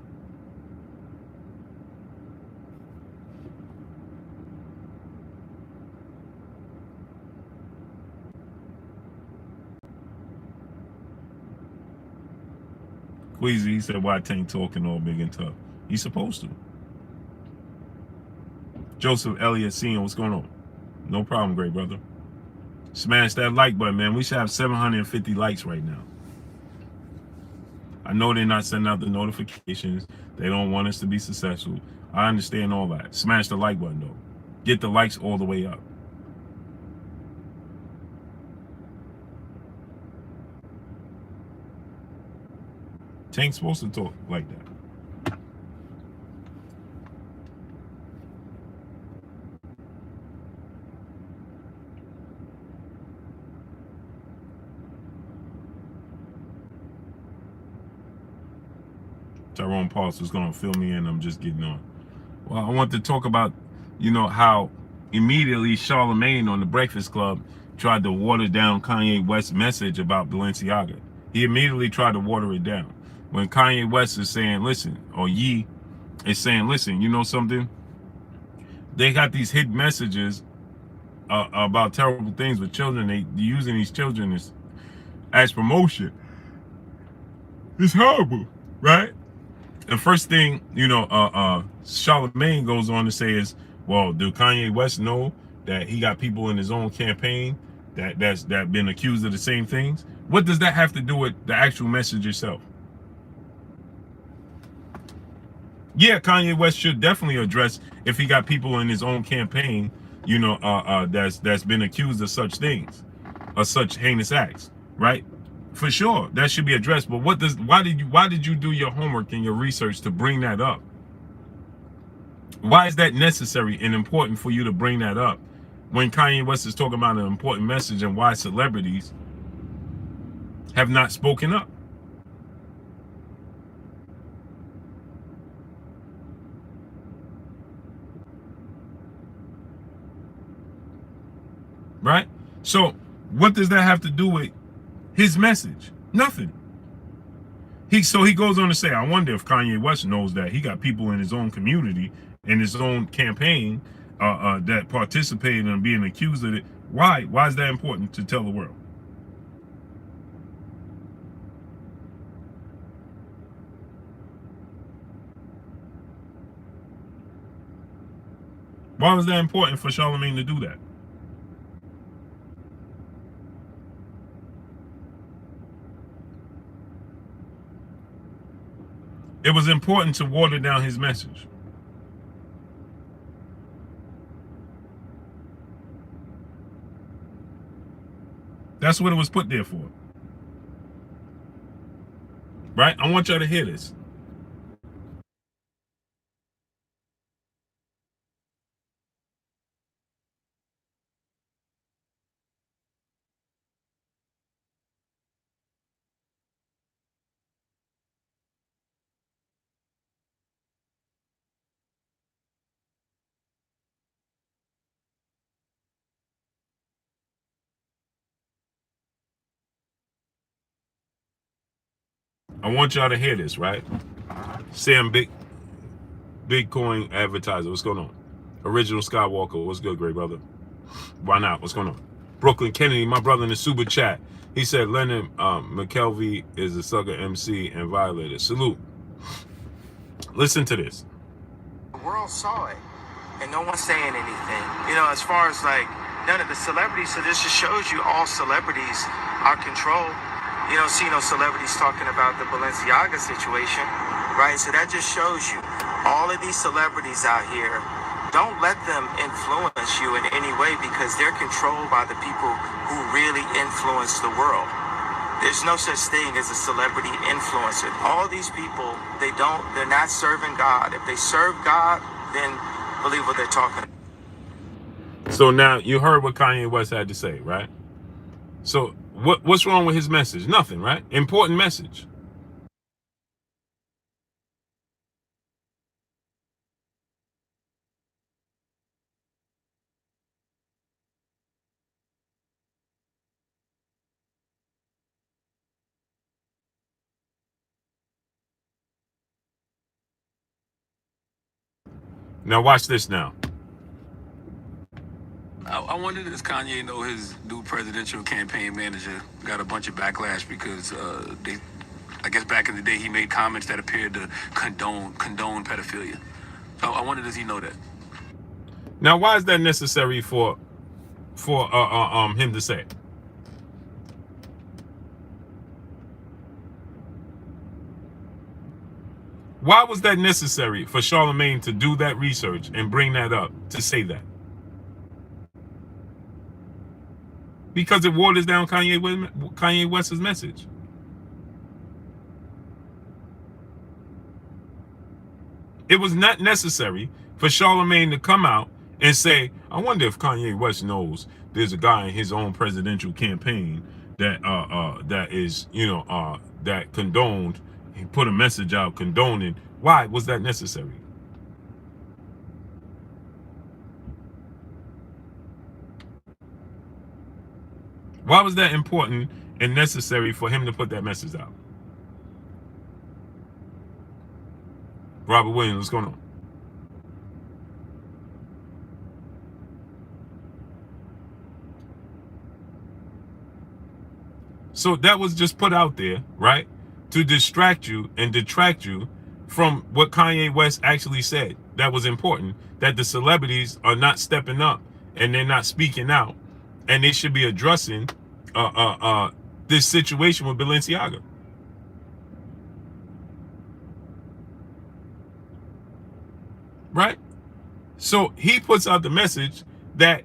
Queasy, he said, why Tank talking all big and tough? He's supposed to. Joseph Elliott seeing what's going on. No problem, great brother. Smash that like button, man. We should have 750 likes right now. I know they're not sending out the notifications. They don't want us to be successful. I understand all that. Smash the like button, though. Get the likes all the way up. Tank's supposed to talk like that. Tyrone Pauls is going to fill me in. I'm just getting on. Well, I want to talk about, how immediately Charlemagne on the Breakfast Club tried to water down Kanye West's message about Balenciaga. He immediately tried to water it down. When Kanye West is saying, listen, or Ye is saying, listen, you know something? They got these hidden messages about terrible things with children. They using these children as promotion. It's horrible, right? The first thing, Charlemagne goes on to say is, well, do Kanye West know that he got people in his own campaign that been accused of the same things? What does that have to do with the actual message itself? Yeah, Kanye West should definitely address if he got people in his own campaign, that's been accused of such things, of such heinous acts, right? For sure, that should be addressed. But why did you do your homework and your research to bring that up? Why is that necessary and important for you to bring that up when Kanye West is talking about an important message and why celebrities have not spoken up? Right? So what does that have to do with his message? Nothing. He goes on to say, I wonder if Kanye West knows that he got people in his own community, in his own campaign, that participated in being accused of it. Why? Why is that important to tell the world? Why was that important for Charlemagne to do that? It was important to water down his message. That's what it was put there for. Right? I want y'all to hear this. I want y'all to hear this, right? Sam Bitcoin advertiser, what's going on? Original Skywalker, what's good, great brother? Why not? What's going on? Brooklyn Kennedy, my brother in the super chat. He said Leonard McKelvey is a sucker MC and violator. Salute. Listen to this. The world saw it, and no one's saying anything. You know, as far as like none of the celebrities, so this just shows you all celebrities are controlled. You don't see no celebrities talking about the Balenciaga situation, right? So that just shows you all of these celebrities out here, don't let them influence you in any way because they're controlled by the people who really influence the world. There's no such thing as a celebrity influencer. All these people, they're not serving God. If they serve God, then believe what they're talking about. So now you heard what Kanye West had to say, right? So what's wrong with his message? Nothing, right? Important message. Now watch this now. I wonder, does Kanye know his new presidential campaign manager got a bunch of backlash because I guess back in the day he made comments that appeared to condone pedophilia. So I wonder, does he know that? Now why is that necessary for him to say? Why was that necessary for Charlemagne to do that research and bring that up to say that? Because it waters down Kanye West's message. It was not necessary for Charlemagne to come out and say, I wonder if Kanye West knows there's a guy in his own presidential campaign that is, that condoned. He put a message out condoning. Why was that necessary? Why was that important and necessary for him to put that message out? Robert Williams, what's going on? So that was just put out there, right? To distract you and detract you from what Kanye West actually said. That was important. That the celebrities are not stepping up and they're not speaking out. And they should be addressing this situation with Balenciaga. Right? So he puts out the message that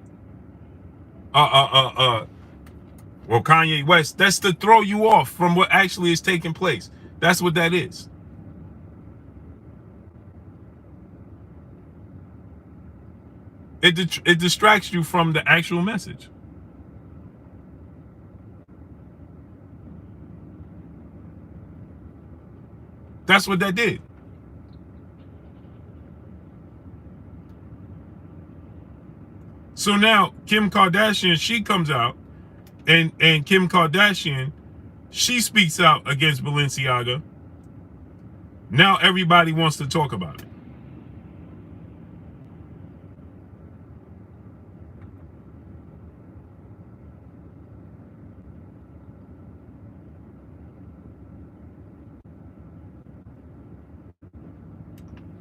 well, Kanye West, that's to throw you off from what actually is taking place. That's what that is. It distracts you from the actual message. That's what that did. So now Kim Kardashian, she comes out and Kim Kardashian, she speaks out against Balenciaga. Now everybody wants to talk about it.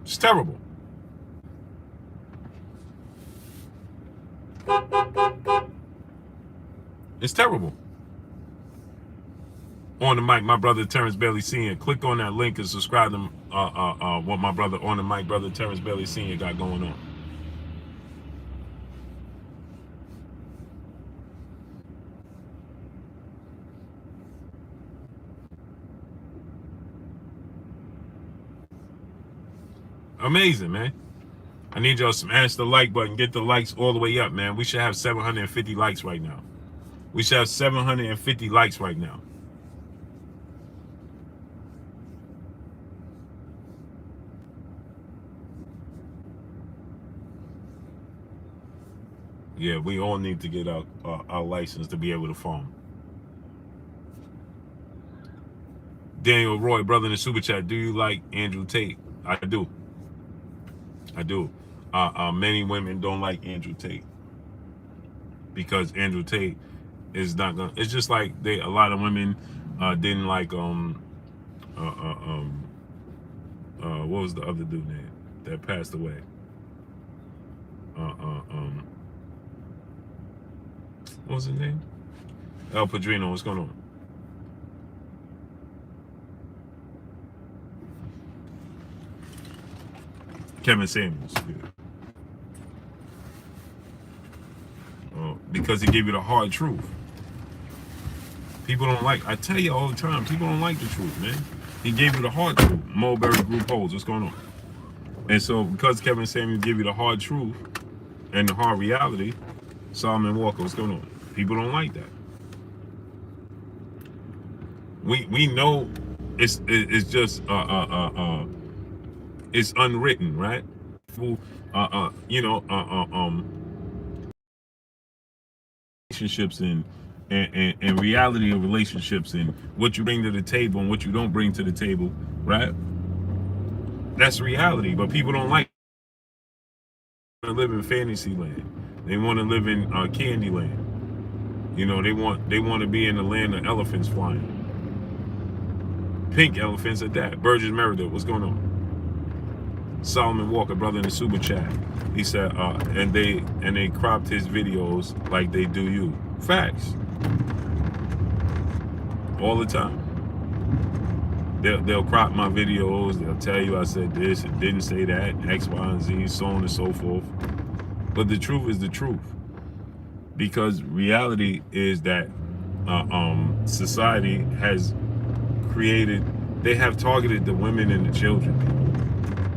It's terrible. It's terrible. On the mic, my brother Terrence Bailey Sr. Click on that link and subscribe to what my brother on the mic, brother Terrence Bailey Sr. got going on. Amazing, man. I need y'all to smash the like button. Get the likes all the way up, man. We should have 750 likes right now. We should have 750 likes right now. Yeah, we all need to get our license to be able to farm. Daniel Roy, brother in the super chat, do you like Andrew Tate? I do. I do. Many women don't like Andrew Tate because Andrew Tate is not gonna. It's just like a lot of women didn't like what was the other dude name that passed away? What was his name? El Padrino. What's going on? Kevin Samuels. Because he gave you the hard truth. People don't like. I tell you all the time. People don't like the truth, man. He gave you the hard truth. Mulberry Group holds. What's going on? And so, because Kevin Samuels gave you the hard truth and the hard reality, Solomon Walker, what's going on? People don't like that. We know it's just it's unwritten, right? Relationships and reality of relationships and what you bring to the table and what you don't bring to the table, right? That's reality, but people don't like to live in Fantasyland. They want to live in Candyland. You know, they want to be in the land of elephants flying. Pink elephants at that. Burgess Meredith, what's going on? Solomon Walker, brother in the super chat. He said, and they cropped his videos like they do you. Facts. All the time. They'll crop my videos. They'll tell you I said this and didn't say that, X, Y, and Z, so on and so forth. But the truth is the truth. Because reality is that society has created, they have targeted the women and the children, people.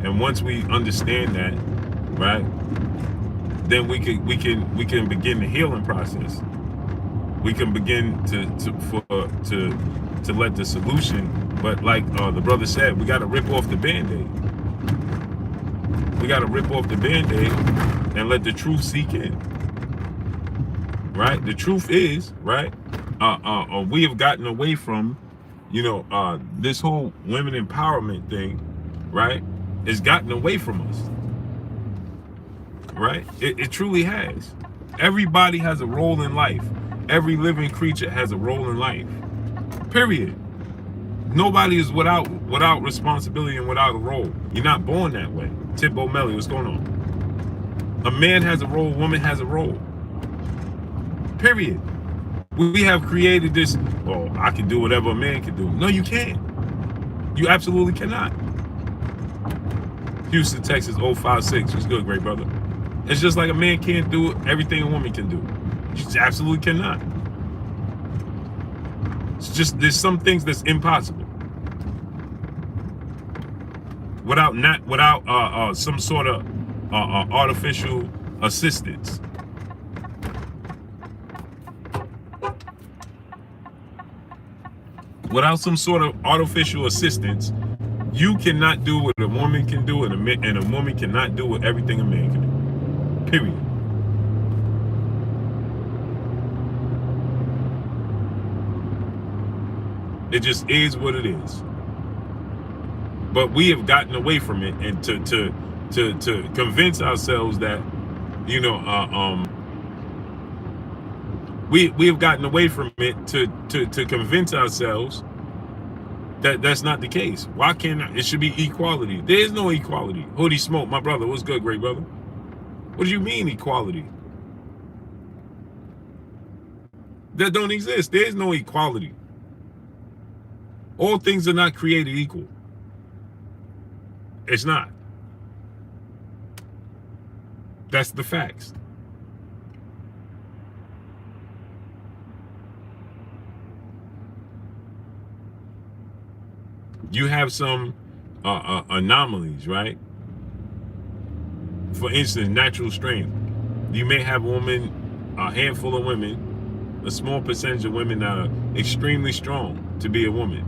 And once we understand that, right, then we can begin the healing process. We can begin to let the solution. But like the brother said, we got to rip off the Band-Aid. We got to rip off the Band-Aid and let the truth seek in. Right? The truth is, right? We have gotten away from, this whole women empowerment thing, right? It's gotten away from us. Right? It truly has. Everybody has a role in life. Every living creature has a role in life. Period. Nobody is without responsibility and without a role. You're not born that way. Tip O'Malley, what's going on? A man has a role, a woman has a role. Period. We have created this, I can do whatever a man can do. No, you can't. You absolutely cannot. Houston, Texas, 056. What's good, great brother? It's just like a man can't do everything a woman can do. You just absolutely cannot. It's just, there's some things that's impossible. Without some sort of artificial assistance. Without some sort of artificial assistance, you cannot do what a woman can do, and a woman cannot do what everything a man can do. Period. It just is what it is. But we have gotten away from it, and to convince ourselves that, we have gotten away from it to convince ourselves that that's not the case. Why can't it should be equality? There is no equality. Hoodie Smoke, my brother, what's good, great brother? What do you mean equality? That don't exist. There is no equality. All things are not created equal. It's not. That's the facts. You have some anomalies, right? For instance, natural strength. You may have a handful of women, a small percentage of women that are extremely strong to be a woman,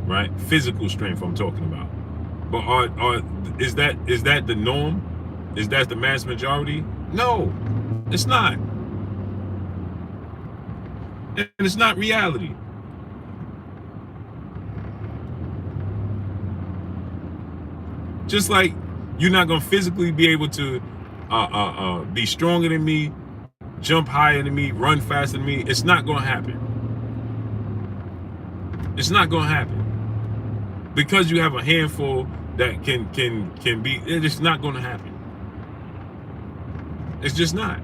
right? Physical strength I'm talking about. But is that the norm? Is that the mass majority? No, it's not. And it's not reality. Just like you're not gonna physically be able to be stronger than me, jump higher than me, run faster than me. It's not gonna happen. It's not gonna happen. Because you have a handful that can be, it's not gonna happen. It's just not.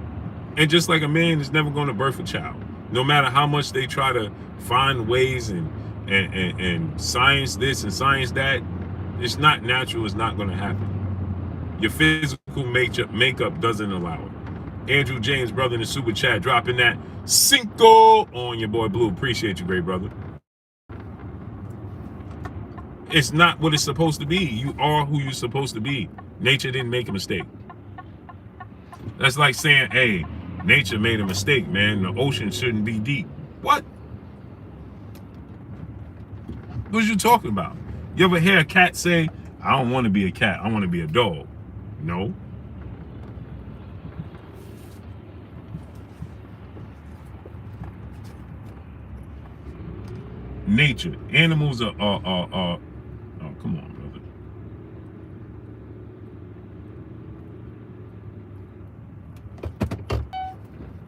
And just like a man is never gonna birth a child, no matter how much they try to find ways and science this and science that, it's not natural, it's not gonna happen. Your physical makeup doesn't allow it. Andrew James, brother, in the super chat, dropping that cinco on your boy Blue. Appreciate you, great brother. It's not what it's supposed to be. You are who you're supposed to be. Nature didn't make a mistake. That's like saying, hey, nature made a mistake, man. The ocean shouldn't be deep. What? What are you talking about? You ever hear a cat say, I don't want to be a cat, I want to be a dog? No. Nature. Animals are oh, come on, brother.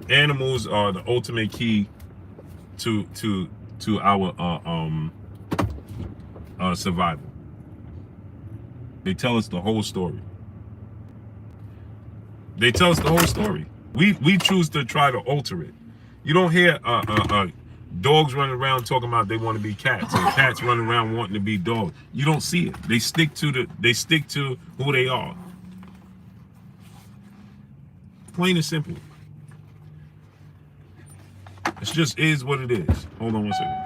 Animals are the ultimate key to our survival. They tell us the whole story. They tell us the whole story. We choose to try to alter it. You don't hear dogs running around talking about they want to be cats, and cats running around wanting to be dogs. You don't see it. They stick to who they are. Plain and simple. It just is what it is. Hold on one second.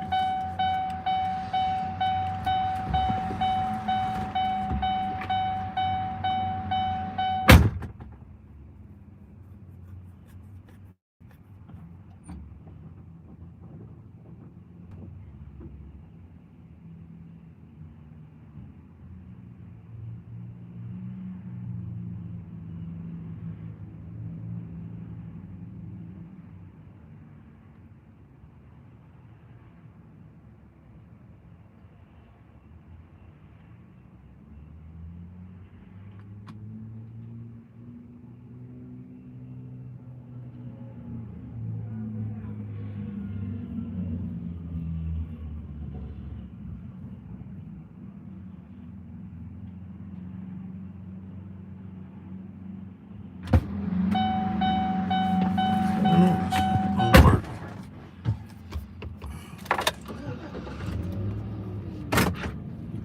Don't work.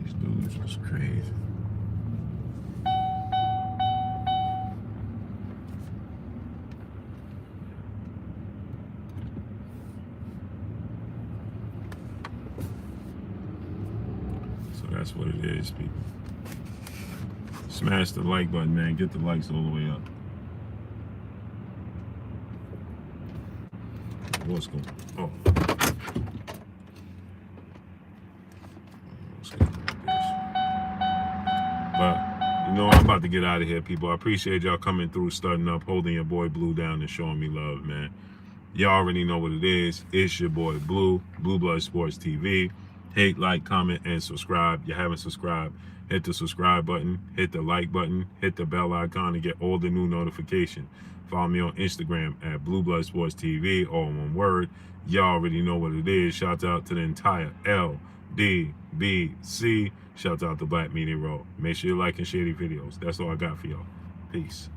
These dudes was crazy. So that's what it is, people. Smash the like button, man. Get the likes all the way up. What's going on? Oh. What's going on with this? But, you know, I'm about to get out of here, people. I appreciate y'all coming through, starting up, holding your boy Blue down, and showing me love, man. Y'all already know what it is. It's your boy Blue, Blue Blood Sports TV. Hate, like, comment, and subscribe. You haven't subscribed, hit the subscribe button, hit the like button, hit the bell icon to get all the new notifications. Follow me on Instagram at Blue Blood Sports TV, all one word. Y'all already know what it is. Shout out to the entire LDBC. Shout out to Black Media Row. Make sure you like and share these videos. That's all I got for y'all. Peace.